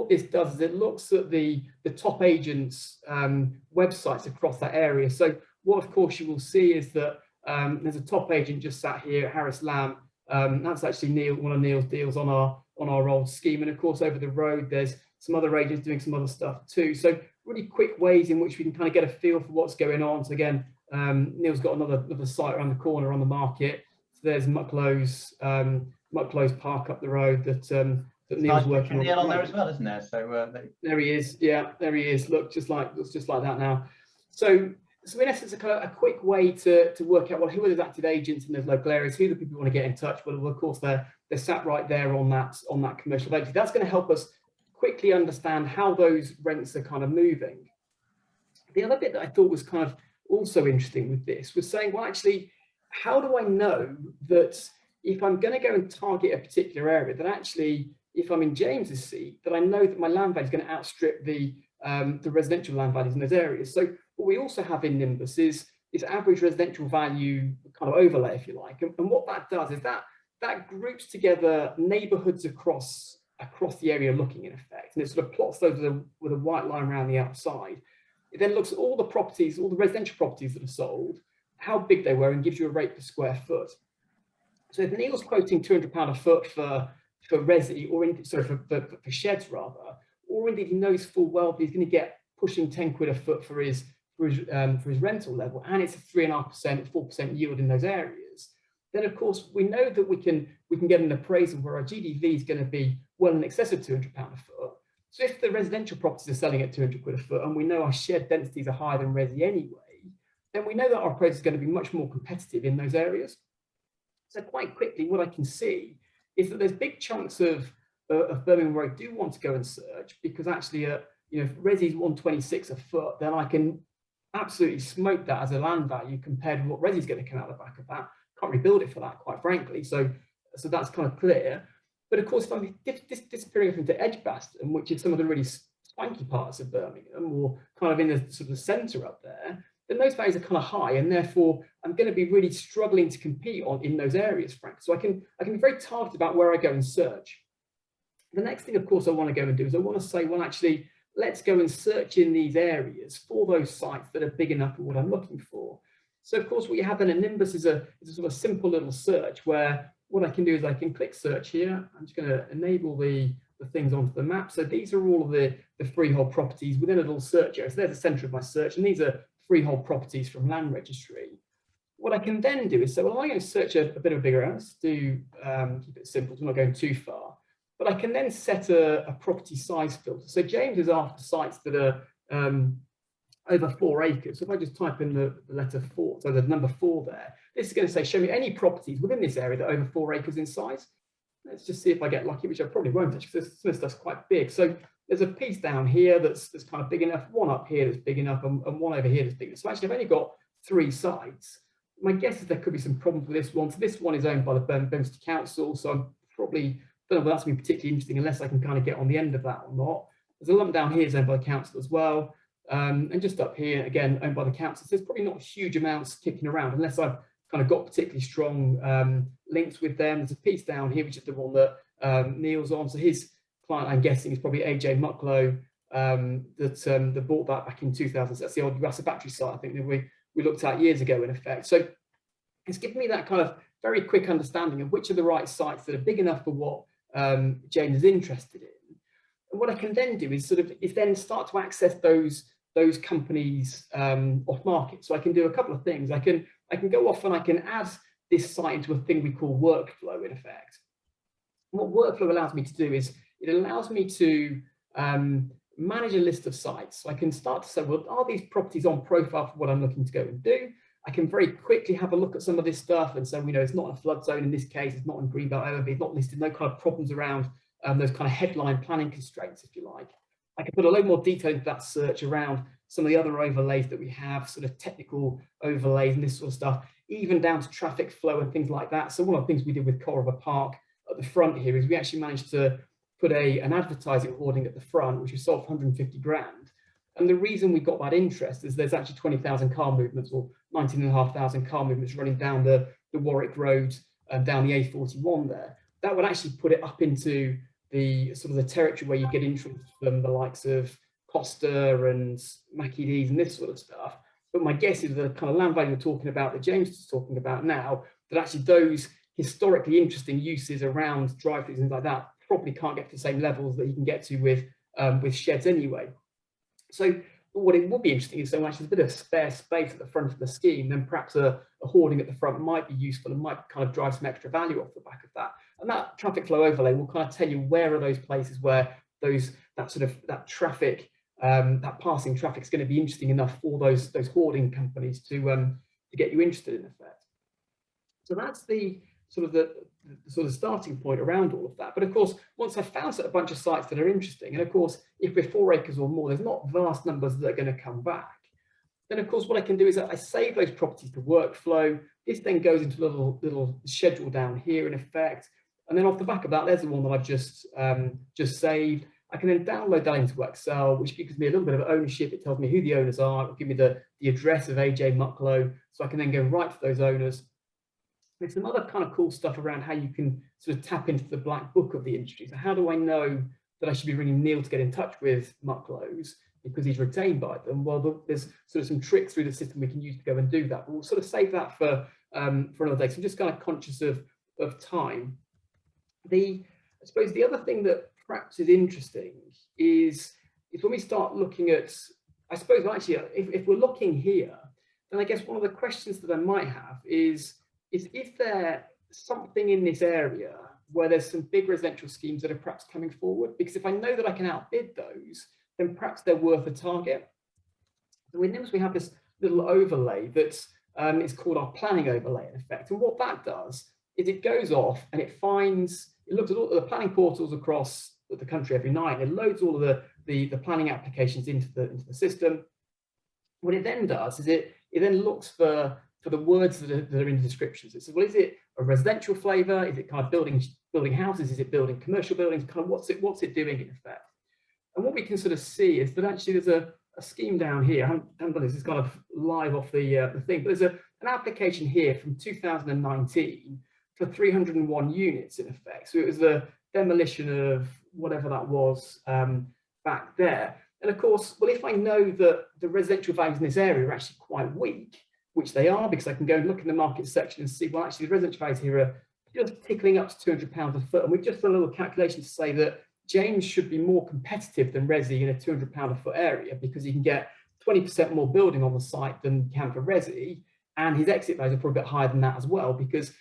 [SPEAKER 4] this does is it looks at the top agents' websites across that area. So what, of course, you will see is that there's a top agent just sat here, Harris Lamb. That's actually one of Neil's deals on our old scheme. And of course, over the road, there's some other agents doing some other stuff too. So really quick ways in which we can kind of get a feel for what's going on. So again, Neil's got another site around the corner on the market. So there's Mucklow's Park up the road that Neil's working on.
[SPEAKER 1] Neil on there as well, isn't there? So
[SPEAKER 4] there he is. Yeah, there he is. Looks just like that now. So in essence, a quick way to work out, well, who are those active agents in those local areas? Who are the people who want to get in touch? Well, of course, they're sat right there on that commercial agency. That's going to help us quickly understand how those rents are kind of moving. The other bit that I thought was kind of also interesting with this was saying, well, actually, how do I know that if I'm going to go and target a particular area, that actually, if I'm in James's seat, that I know that my land value is going to outstrip the residential land values in those areas. So what we also have in Nimbus is average residential value kind of overlay, if you like. And what that does is that groups together neighborhoods across the area looking in effect, and it sort of plots those with a white line around the outside. It then looks at all the properties, all the residential properties that are sold, how big they were, and gives you a rate per square foot. So if Neil's quoting £200 a foot for resi, or for sheds rather, or indeed he knows full well that he's going to get pushing 10 quid a foot for his rental level, and it's a 3.5%, 4% yield in those areas, then of course we know that we can get an appraisal where our GDV is going to be well in excess of £200 a foot. So if the residential properties are selling at 200 quid a foot, and we know our shed densities are higher than resi anyway, then we know that our appraisal is going to be much more competitive in those areas. So quite quickly, what I can see is that there's big chunks of Birmingham where I do want to go and search, because actually, if resi is 126 a foot, then I can absolutely smoke that as a land value compared to what resi is going to come out the back of that. Can't rebuild it for that, quite frankly. So that's kind of clear. But of course, if I'm disappearing into Edgbaston, which is some of the really swanky parts of Birmingham, or kind of in the sort of centre up there, then those values are kind of high, and therefore I'm going to be really struggling to compete in those areas, Frank. So I can be very targeted about where I go and search. The next thing, of course, I want to go and do is I want to say, well, actually, let's go and search in these areas for those sites that are big enough for what I'm looking for. So of course what you have then in Nimbus is a sort of simple little search where what I can do is I can click search here. I'm just going to enable the things onto the map. So these are all of the freehold properties within a little search area. So there's the center of my search, and these are freehold properties from Land Registry. What I can then do is, so well, I'm going to search a bit of a bigger area. Let's do keep it simple, so I'm not going too far. But I can then set a property size filter. So James is after sites that are over 4 acres. So if I just type in the letter 4, so the number 4 there, this is going to say, show me any properties within this area that are over 4 acres in size. Let's just see if I get lucky, which I probably won't actually, because this stuff's quite big. So there's a piece down here that's kind of big enough, one up here that's big enough, and one over here that's big enough. So actually I've only got 3 sites. My guess is there could be some problems with this one. So this one is owned by the Birmingham City Council, so I'm probably, don't know if that's going to be particularly interesting unless I can kind of get on the end of that or not. There's a lump down here is owned by the council as well. And just up here, again, owned by the council. So there's probably not huge amounts kicking around unless I've kind of got particularly strong links with them. There's a piece down here, which is the one that Neil's on. So his client, I'm guessing, is probably AJ Mucklow, that bought that back in 2000. So that's the old Rasa battery site, I think, that we looked at years ago, in effect. So it's given me that kind of very quick understanding of which are the right sites that are big enough for what James is interested in. And what I can then do is then start to access those companies off market. So I can do a couple of things. I can go off and I can add this site into a thing we call workflow, in effect. And what workflow allows me to do is it allows me to manage a list of sites. So I can start to say, well, are these properties on profile for what I'm looking to go and do? I can very quickly have a look at some of this stuff and say, you know, it's not a flood zone in this case, it's not in Greenbelt OMB, it's not listed, no kind of problems around those kind of headline planning constraints, if you like. I can put a lot more detail into that search around some of the other overlays that we have, sort of technical overlays and this sort of stuff, even down to traffic flow and things like that. So one of the things we did with Coral River Park at the front here is we actually managed to put an advertising hoarding at the front, which we sold for 150 grand. And the reason we got that interest is there's actually 20,000 car movements or 19,500 car movements running down the Warwick Road and down the A41 there. That would actually put it up into the sort of the territory where you get interest from the likes of Costa and Mackie D's and this sort of stuff. But my guess is the kind of land value we're talking about, that James is talking about now, that actually those historically interesting uses around drive-throughs and things like that probably can't get to the same levels that you can get to with sheds anyway. So what it would be interesting is, so actually there's a bit of spare space at the front of the scheme, then perhaps a hoarding at the front might be useful and might kind of drive some extra value off the back of that. And that traffic flow overlay will kind of tell you where are those places where that traffic, that passing traffic is going to be interesting enough for those hoarding companies to get you interested, in effect. So that's the sort of starting point around all of that. But of course, once I've found a bunch of sites that are interesting, and of course, if we're 4 acres or more, there's not vast numbers that are going to come back. Then of course, what I can do is I save those properties to workflow. This then goes into a little schedule down here, in effect. And then off the back of that, there's the one that I've just saved. I can then download that into Excel, which gives me a little bit of ownership. It tells me who the owners are. It'll give me the address of AJ Mucklow, so I can then go right to those owners. There's some other kind of cool stuff around how you can sort of tap into the black book of the industry. So how do I know that I should be ringing Neil to get in touch with Mucklows because he's retained by them? Well, there's sort of some tricks through the system we can use to go and do that. But we'll sort of save that for another day. So I'm just kind of conscious of time. I suppose the other thing that perhaps is interesting is when we start looking at, I suppose actually, if we're looking here, then I guess one of the questions that I might have is there something in this area where there's some big residential schemes that are perhaps coming forward? Because if I know that I can outbid those, then perhaps they're worth a target. So with Nimbus, we have this little overlay that's it's called our planning overlay, in effect. And what that does is it goes off and it looks at all the planning portals across the country every night. And it loads all of the planning applications into the system. What it then does is it then looks for the words that are in the descriptions. It says, well, is it a residential flavour? Is it kind of building houses? Is it building commercial buildings? Kind of what's it doing, in effect? And what we can sort of see is that actually there's a scheme down here. I haven't done this, it's kind of live off the thing, but there's an application here from 2019 for 301 units, in effect. So it was the demolition of whatever that was back there. And of course, well, if I know that the residential values in this area are actually quite weak, which they are, because I can go and look in the market section and see, well, actually the residential values here are just tickling up to £200 a foot. And we've just done a little calculation to say that James should be more competitive than Resi in a £200 a foot area, because he can get 20% more building on the site than you can for Resi. And his exit values are probably a bit higher than that as well, because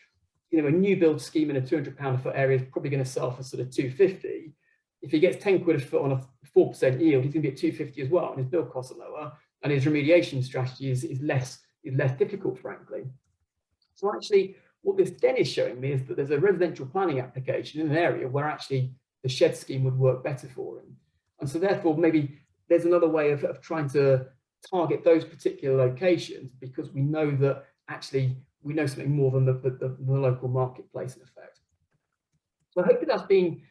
[SPEAKER 4] a new build scheme in a £200 a foot area is probably going to sell for sort of 250. If he gets 10 quid a foot on a 4% yield, he's going to be at 250 as well, and his build costs are lower, and his remediation strategy is less difficult, frankly. So actually, what this then is showing me is that there's a residential planning application in an area where actually the shed scheme would work better for him. And so therefore, maybe there's another way of trying to target those particular locations, because we know that actually we know something more than the local marketplace in effect. So hopefully that's been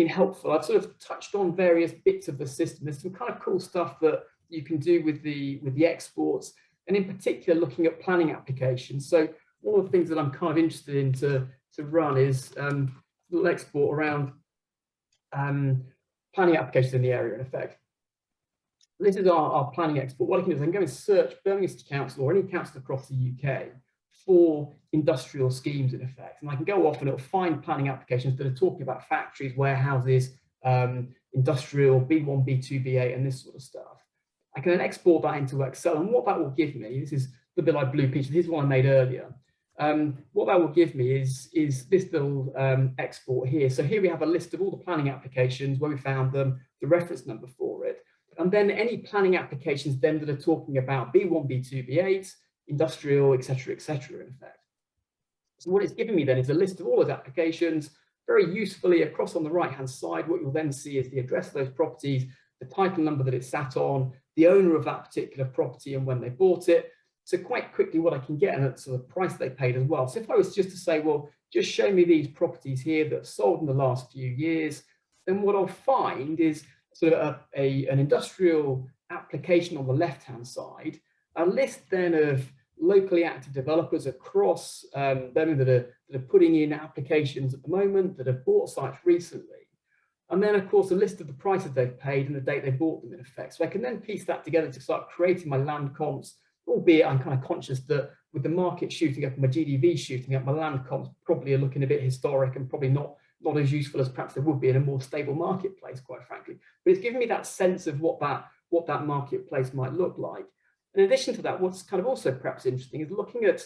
[SPEAKER 4] helpful. I've sort of touched on various bits of the system. There's some kind of cool stuff that you can do with the exports, and in particular looking at planning applications. So one of the things that I'm kind of interested in to run is a little export around planning applications in the area in effect. This is our planning export. What I can do is I can go and search Birmingham City Council or any council across the UK for industrial schemes in effect. And I can go off and it'll find planning applications that are talking about factories, warehouses, industrial, B1, B2, B8, and this sort of stuff. I can then export that into Excel, and what that will give me, this is the bit like blue peach, this is one I made earlier. What that will give me is this little export here. So here we have a list of all the planning applications, where we found them, the reference number for it, and then any planning applications then that are talking about B1, B2, B8, industrial, etc., in effect. So what it's giving me then is a list of all those applications, very usefully across on the right-hand side. What you'll then see is the address of those properties, the title number that it's sat on, the owner of that particular property and when they bought it. So quite quickly what I can get, and that's the price they paid as well. So if I was just to say, well, just show me these properties here that have sold in the last few years, then what I'll find is sort of an industrial application on the left-hand side, a list then of locally active developers across Birmingham that are putting in applications at the moment, that have bought sites recently. And then, of course, a list of the prices they've paid and the date they bought them in effect. So I can then piece that together to start creating my land comps, albeit I'm kind of conscious that with the market shooting up and my GDV shooting up, my land comps probably are looking a bit historic and probably not as useful as perhaps they would be in a more stable marketplace, quite frankly. But it's giving me that sense of what that marketplace might look like. In addition to that, what's kind of also perhaps interesting is looking at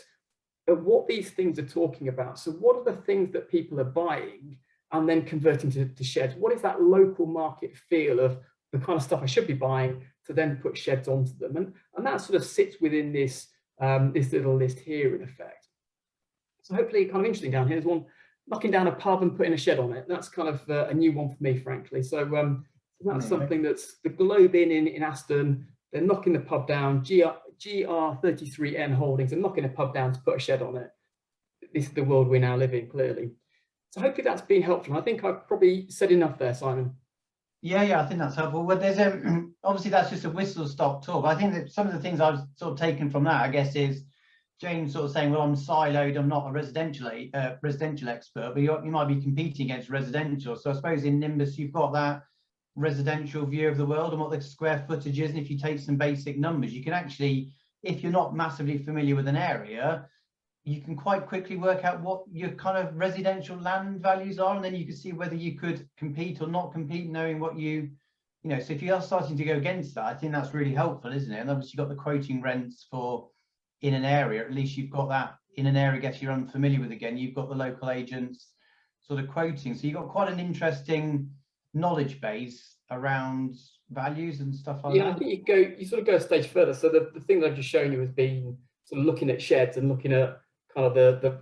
[SPEAKER 4] what these things are talking about. So what are the things that people are buying and then converting to sheds? What is that local market feel of the kind of stuff I should be buying to then put sheds onto them? And that sort of sits within this, this little list here in effect. So hopefully kind of interesting down here. There's one knocking down a pub and putting a shed on it. That's kind of a new one for me, frankly. So that's something that's the Globe in Aston. They're knocking the pub down, GR33N Holdings, and knocking a pub down to put a shed on it. This is the world we now live in, clearly. So hopefully that's been helpful. I think I've probably said enough there, Simon.
[SPEAKER 1] Yeah, I think that's helpful. Well, there's obviously that's just a whistle-stop tour. But I think that some of the things I've sort of taken from that, I guess, is James sort of saying, well, I'm siloed, I'm not a residential expert, but you might be competing against residential. So I suppose in Nimbus, you've got that residential view of the world and what the square footage is. And if you take some basic numbers, you can actually, if you're not massively familiar with an area, you can quite quickly work out what your kind of residential land values are, and then you can see whether you could compete or not compete, knowing what you know. So if you are starting to go against that, I think that's really helpful, isn't it? And obviously you've got the quoting rents for in an area, at least you've got that in an area, guess you're unfamiliar with again, you've got the local agents sort of quoting. So you've got quite an interesting knowledge base around values and stuff like that.
[SPEAKER 4] Yeah, I think you sort of go a stage further. So the thing that I've just shown you has been sort of looking at sheds and looking at kind of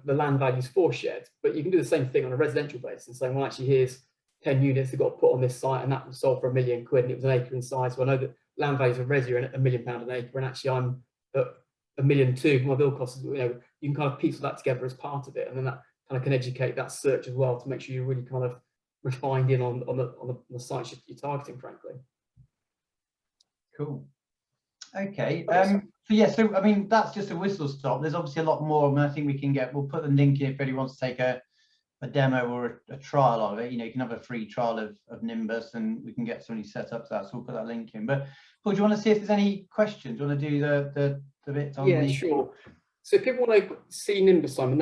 [SPEAKER 4] the land values for sheds, but you can do the same thing on a residential basis and saying, well, actually, here's 10 units that got put on this site and that was sold for £1 million and it was an acre in size. So I know that land values of resi are £1 million an acre, and actually I'm at £1.2 million. My bill costs, you know, you can kind of piece that together as part of it, and then that kind of can educate that search as well to make sure you're really kind of refined in on the sites you're targeting, frankly.
[SPEAKER 1] Cool. Okay. So I mean, that's just a whistle stop. There's obviously a lot more, and I think we'll put the link in if anyone wants to take a a demo or a trial of it, you know, you can have a free trial of Nimbus, and we can get somebody set up to that. So we'll put that link in. But Paul, do you want to see if there's any questions? Do you want to do the bit on
[SPEAKER 4] Yeah, sure. So if people want to see Nimbus, Simon,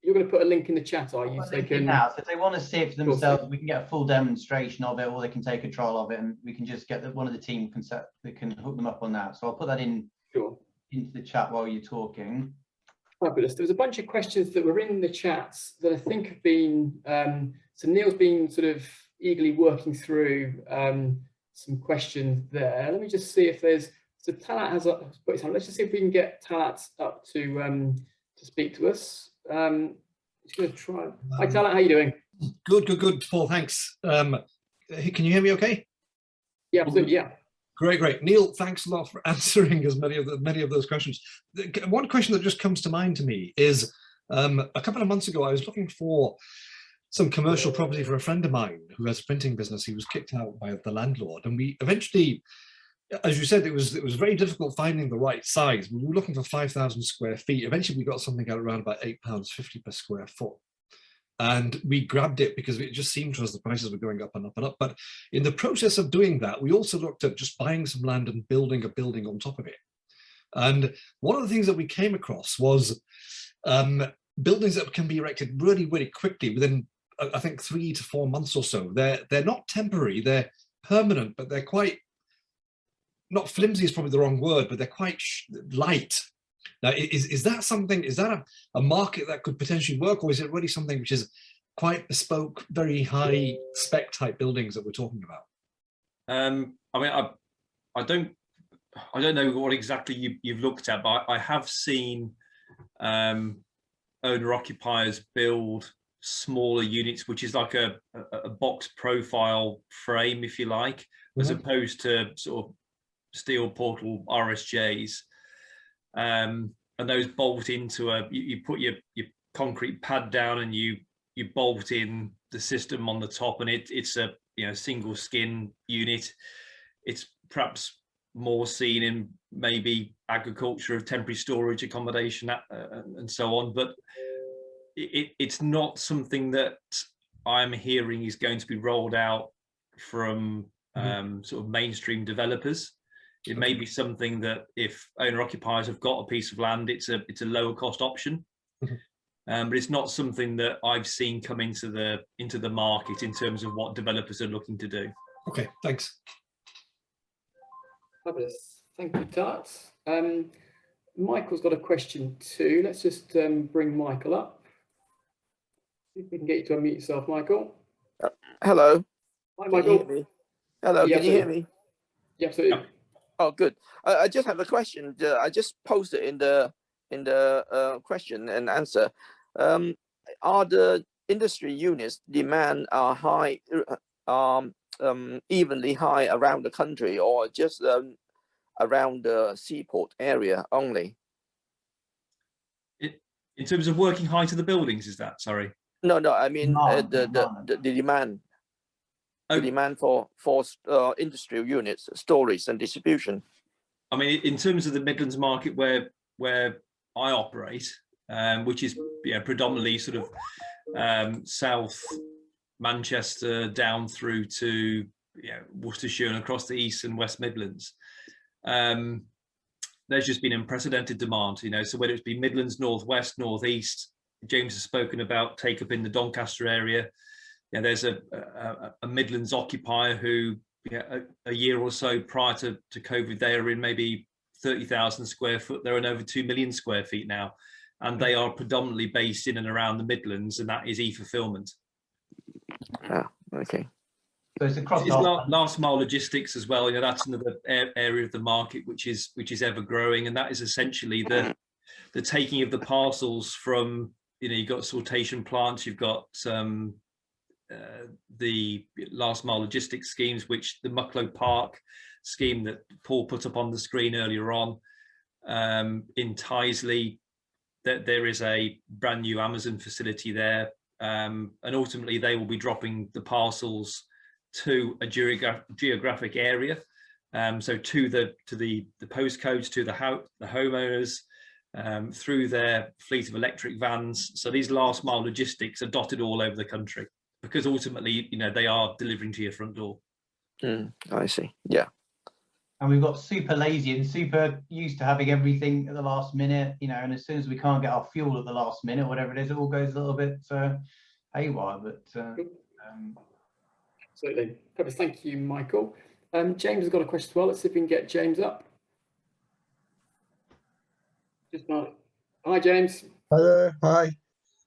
[SPEAKER 4] you're going to put a link in the chat, are you? So they can
[SPEAKER 1] now. So if they want to see it for themselves, we can get a full demonstration of it, or they can take a trial of it, and we can just get one of the team we can hook them up on that. So I'll put that in into the chat while you're talking.
[SPEAKER 4] Fabulous. There was a bunch of questions that were in the chats that I think have been, so Neil's been sort of eagerly working through some questions there. Let me just see if there's, so Talat has put his hand. Let's just see if we can get Talat up to speak to us. Just going to try. Hi Talat, how you doing?
[SPEAKER 5] Good, Paul, thanks. Can you hear me okay?
[SPEAKER 4] Yeah, absolutely, yeah.
[SPEAKER 5] Great. Neil, thanks a lot for answering as many of those questions. One question that just comes to mind to me is a couple of months ago, I was looking for some commercial property for a friend of mine who has a printing business. He was kicked out by the landlord, and we eventually, as you said, it was very difficult finding the right size. We were looking for 5,000 square feet. Eventually, we got something out around about £8.50 per square foot. And we grabbed it because it just seemed to us the prices were going up and up and up. But in the process of doing that, we also looked at just buying some land and building a building on top of it. And one of the things that we came across was buildings that can be erected really, really quickly within, I think, 3 to 4 months or so. They're not temporary, they're permanent, but they're quite, not flimsy is probably the wrong word, but they're quite light. Now, is that something, is that a market that could potentially work, or is it really something which is quite bespoke, very high spec type buildings that we're talking about?
[SPEAKER 2] I mean, I don't know what exactly you've looked at, but I have seen owner occupiers build smaller units, which is like a box profile frame, if you like, as opposed to sort of steel portal RSJs. And those bolt into you put your concrete pad down, and you bolt in the system on the top, and it's a single skin unit. It's perhaps more seen in maybe agriculture, of temporary storage accommodation, and so on, but it's not something that I'm hearing is going to be rolled out from sort of mainstream developers. It may be something that if owner occupiers have got a piece of land, it's a lower cost option, but it's not something that I've seen come into the market in terms of what developers are looking to do.
[SPEAKER 5] Okay, thanks.
[SPEAKER 4] Fabulous, thank you, Tart. Michael's got a question too. Let's just bring Michael up. See if we can get you to unmute yourself, Michael.
[SPEAKER 6] Hello.
[SPEAKER 4] Hi, Michael.
[SPEAKER 6] Can you hear me? Hello,
[SPEAKER 4] yeah,
[SPEAKER 6] can you hear me?
[SPEAKER 4] Yeah, absolutely.
[SPEAKER 2] Yeah.
[SPEAKER 6] Oh, good. I just have a question. I just posted in the question and answer. Are the industry units demand are high, evenly high around the country, or just around the seaport area only?
[SPEAKER 2] In terms of working height of the buildings, is that, sorry?
[SPEAKER 6] No, I mean the demand. The demand for industrial units, storage and distribution.
[SPEAKER 2] I mean, in terms of the Midlands market where I operate, which is predominantly sort of South Manchester down through to Worcestershire and across the East and West Midlands, there's just been unprecedented demand. So whether it's been Midlands, North West, North East, James has spoken about take up in the Doncaster area. There's a Midlands occupier who, a year or so prior to COVID, they are in maybe 30,000 square foot. They're in over 2 million square feet now, and they are predominantly based in and around the Midlands, and that is e-fulfillment.
[SPEAKER 6] Oh, okay.
[SPEAKER 1] So it's across
[SPEAKER 2] last mile logistics as well. That's another area of the market which is ever growing, and that is essentially the taking of the parcels from you've got sortation plants, you've got the last mile logistics schemes, which the Mucklow Park scheme that Paul put up on the screen earlier on, in Tyseley, that there is a brand new Amazon facility there, and ultimately they will be dropping the parcels to a geographic area, so to the postcodes, to the homeowners, through their fleet of electric vans. So these last mile logistics are dotted all over the country, because ultimately, you know, they are delivering to your front door.
[SPEAKER 6] I see. Yeah.
[SPEAKER 1] And we've got super lazy and super used to having everything at the last minute, you know, and as soon as we can't get our fuel at the last minute, whatever it is, it all goes a little bit haywire. But
[SPEAKER 4] absolutely. Thank you, Michael. James has got a question as well. Let's see if we can get James up. Hi, James.
[SPEAKER 7] Hello. Hi.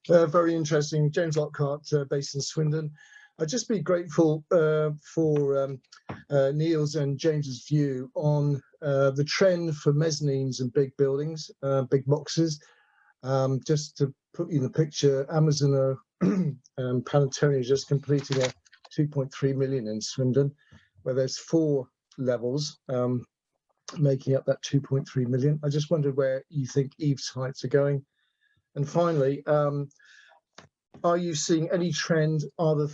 [SPEAKER 7] Very interesting. James Lockhart, based in Swindon. I'd just be grateful for Neil's and James's view on the trend for mezzanines and big buildings, big boxes. Just to put you in the picture, Amazon are Panattoni just completing a 2.3 million in Swindon, where there's 4 levels making up that 2.3 million. I just wondered where you think Eve's sites are going. And finally, are you seeing any trend? Are the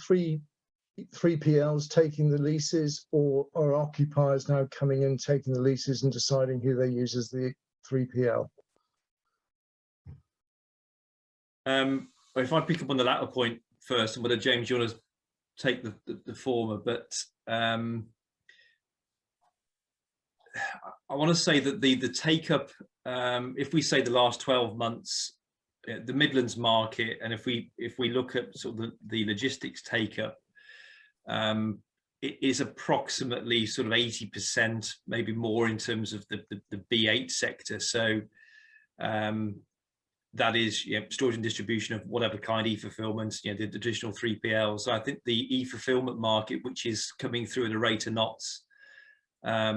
[SPEAKER 7] 3PLs taking the leases, or are occupiers now coming in, taking the leases and deciding who they use as the 3PL?
[SPEAKER 2] If I pick up on the latter point first, and whether James, you want to take the former, but I want to say that the take up, if we say the last 12 months, the Midlands market, and if we look at sort of the logistics take up, it is approximately sort of 80%, maybe more, in terms of the B8 sector. So that is, you know, storage and distribution of whatever kind, e-fulfillment, you know, the traditional 3PL. So I think the e-fulfillment market, which is coming through at a rate of knots, I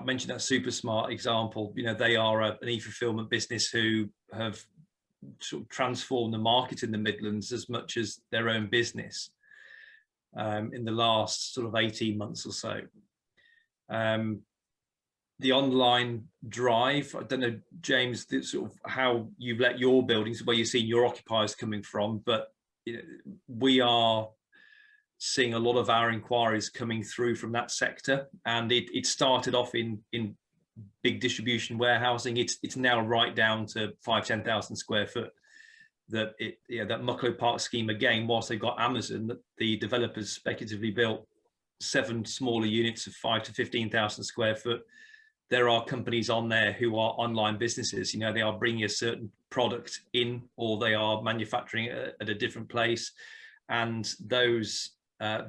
[SPEAKER 2] mentioned that SuperSmart example. You know, they are an e-fulfillment business who have sort of transformed the market in the Midlands as much as their own business in the last sort of 18 months or so. The online drive, I don't know, James, sort of how you've let your buildings, where you're seeing your occupiers coming from, but you know, we are seeing a lot of our inquiries coming through from that sector, and it started off in big distribution warehousing. It's now right down to 5,000-10,000 square foot. That Mucklow Park scheme, again, whilst they got Amazon, that the developers speculatively built 7 smaller units of 5,000 to 15,000 square foot. There are companies on there who are online businesses. You know, they are bringing a certain product in, or they are manufacturing it at a different place, and those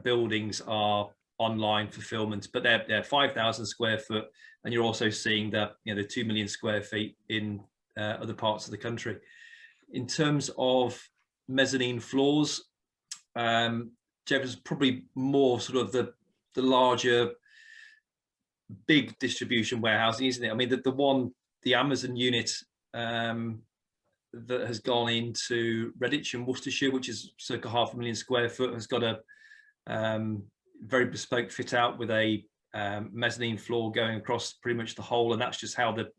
[SPEAKER 2] buildings are online fulfillment, but they're 5,000 square foot, and you're also seeing that, you know, the 2 million square feet in other parts of the country. In terms of mezzanine floors, Jeff, is probably more sort of the larger, big distribution warehousing, isn't it? I mean, the Amazon unit that has gone into Redditch in Worcestershire, which is circa 500,000 square foot, has got a very bespoke fit out with a mezzanine floor going across pretty much the whole, and that's just how the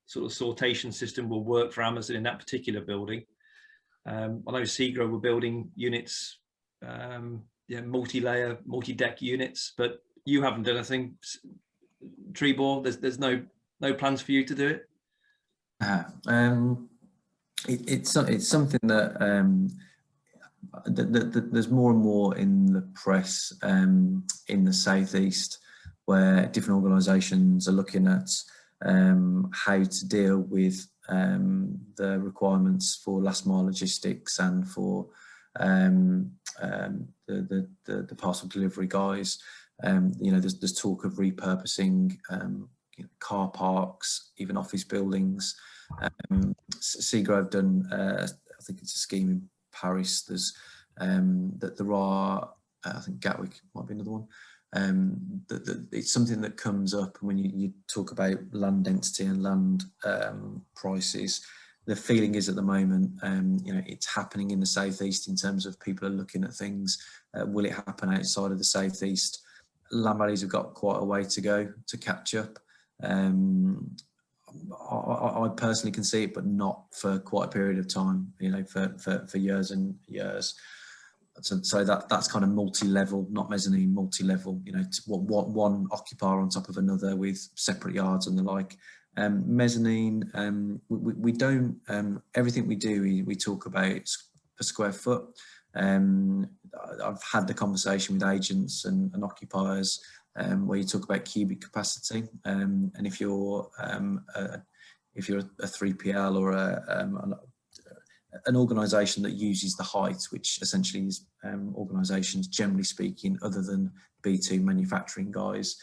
[SPEAKER 2] sort of sortation system will work for Amazon in that particular building. I know Segro were building units, multi-layer, multi-deck units, but you haven't done anything, Trebor. There's no plans for you to do it.
[SPEAKER 3] It's something that there's more and more in the press in the southeast, where different organisations are looking at how to deal with the requirements for last mile logistics and for the parcel delivery guys. You know, there's talk of repurposing car parks, even office buildings. Segro have done, I think it's a scheme in Paris. There's that there are, I think Gatwick might be another one. It's something that comes up when you talk about land density and land prices. The feeling is at the moment, you know, it's happening in the southeast in terms of people are looking at things. Will it happen outside of the southeast? Land values have got quite a way to go to catch up. I personally can see it, but not for quite a period of time, you know, for years and years. So that's kind of multi-level, not mezzanine, multi-level, you know, one occupier on top of another with separate yards and the like. Mezzanine, we don't, everything we do, we talk about per square foot. I've had the conversation with agents and occupiers where you talk about cubic capacity, and if you're a 3PL or an organisation that uses the height, which essentially is organisations generally speaking, other than B2 manufacturing guys,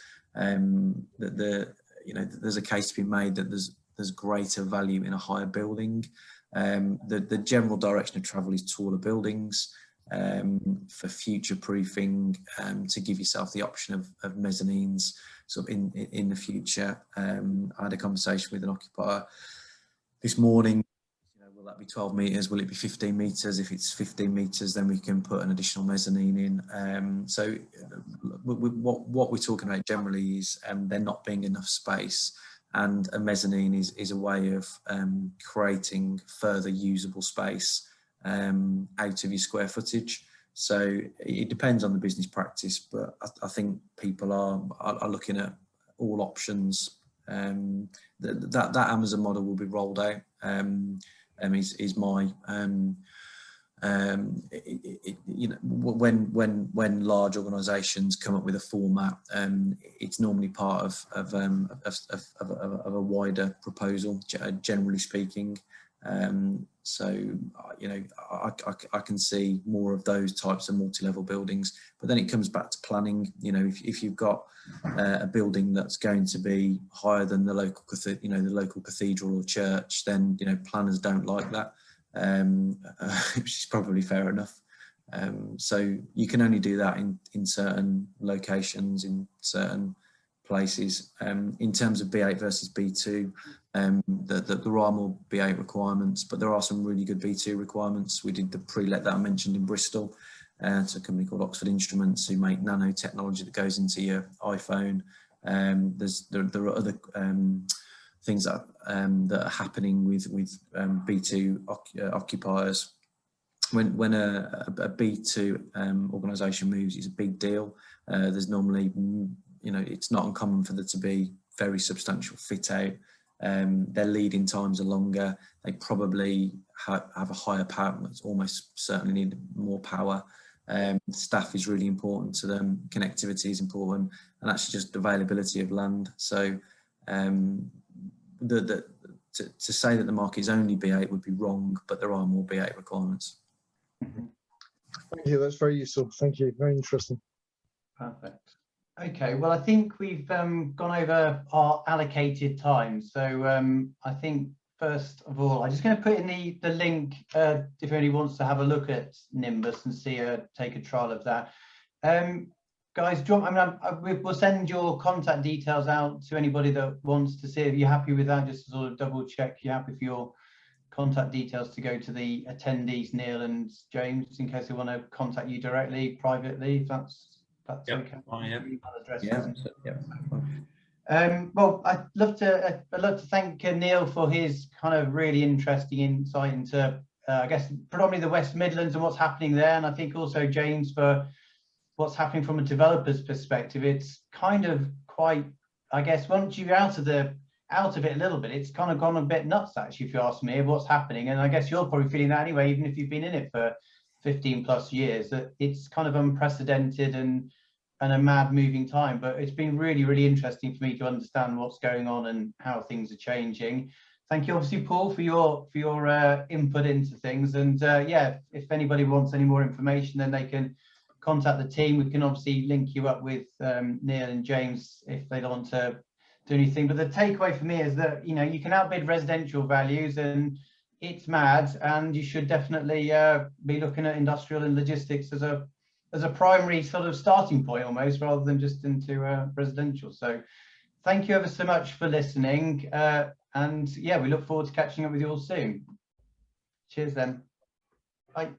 [SPEAKER 3] there's a case to be made that there's greater value in a higher building. The general direction of travel is taller buildings for future proofing, to give yourself the option of mezzanines sort of in the future. I had a conversation with an occupier this morning. Will that be 12 metres? Will it be 15 metres? If it's 15 metres, then we can put an additional mezzanine in. So what we're talking about generally is there not being enough space, and a mezzanine is a way of creating further usable space out of your square footage. So it depends on the business practice, but I think people are looking at all options. That Amazon model will be rolled out. Is my when large organisations come up with a format, it's normally part of a wider proposal, generally speaking. So I can see more of those types of multi-level buildings, but then it comes back to planning. If you've got a building that's going to be higher than the local cathedral or church, then planners don't like that, which is probably fair enough. So you can only do that in certain locations, in certain places. In terms of B8 versus B2, there are more B8 requirements, but there are some really good B2 requirements. We did the pre-let that I mentioned in Bristol. It's a company called Oxford Instruments who make nanotechnology that goes into your iPhone. There are other things that are happening with B2 occupiers. When a B2 organisation moves, it's a big deal. There's normally, it's not uncommon for there to be very substantial fit out. Their lead-in times are longer. They probably have a higher power, almost certainly need more power. Staff is really important to them. Connectivity is important, and actually just availability of land. So to say that the market is only B8 would be wrong, but there are more B8 requirements.
[SPEAKER 7] Thank you, that's very useful. Thank you, very interesting.
[SPEAKER 1] Perfect. Okay, well, I think we've gone over our allocated time. So I think, first of all, I'm just going to put in the link if anybody wants to have a look at Nimbus and see take a trial of that. Guys, we'll send your contact details out to anybody that wants to see. If you're happy with that, just to sort of double check you're happy for your contact details to go to the attendees, Neil and James, in case they want to contact you directly, privately, if that's
[SPEAKER 2] yep.
[SPEAKER 1] okay. Well, I'd love to thank Neil for his kind of really interesting insight into, I guess, predominantly the West Midlands and what's happening there, and I think also James for what's happening from a developer's perspective. It's kind of quite, I guess, once you're out of it a little bit, it's kind of gone a bit nuts, actually, if you ask me, of what's happening. And I guess you're probably feeling that anyway, even if you've been in it for 15 plus years, that it's kind of unprecedented and a mad moving time. But it's been really, really interesting for me to understand what's going on and how things are changing. Thank you, obviously, Paul, for your input into things. And yeah, if anybody wants any more information, then they can contact the team. We can obviously link you up with Neil and James if they don't want to do anything. But the takeaway for me is that you can outbid residential values, and it's mad, and you should definitely be looking at industrial and logistics as a primary sort of starting point, almost, rather than just into residential. So thank you ever so much for listening, and yeah, we look forward to catching up with you all soon. Cheers then. Bye.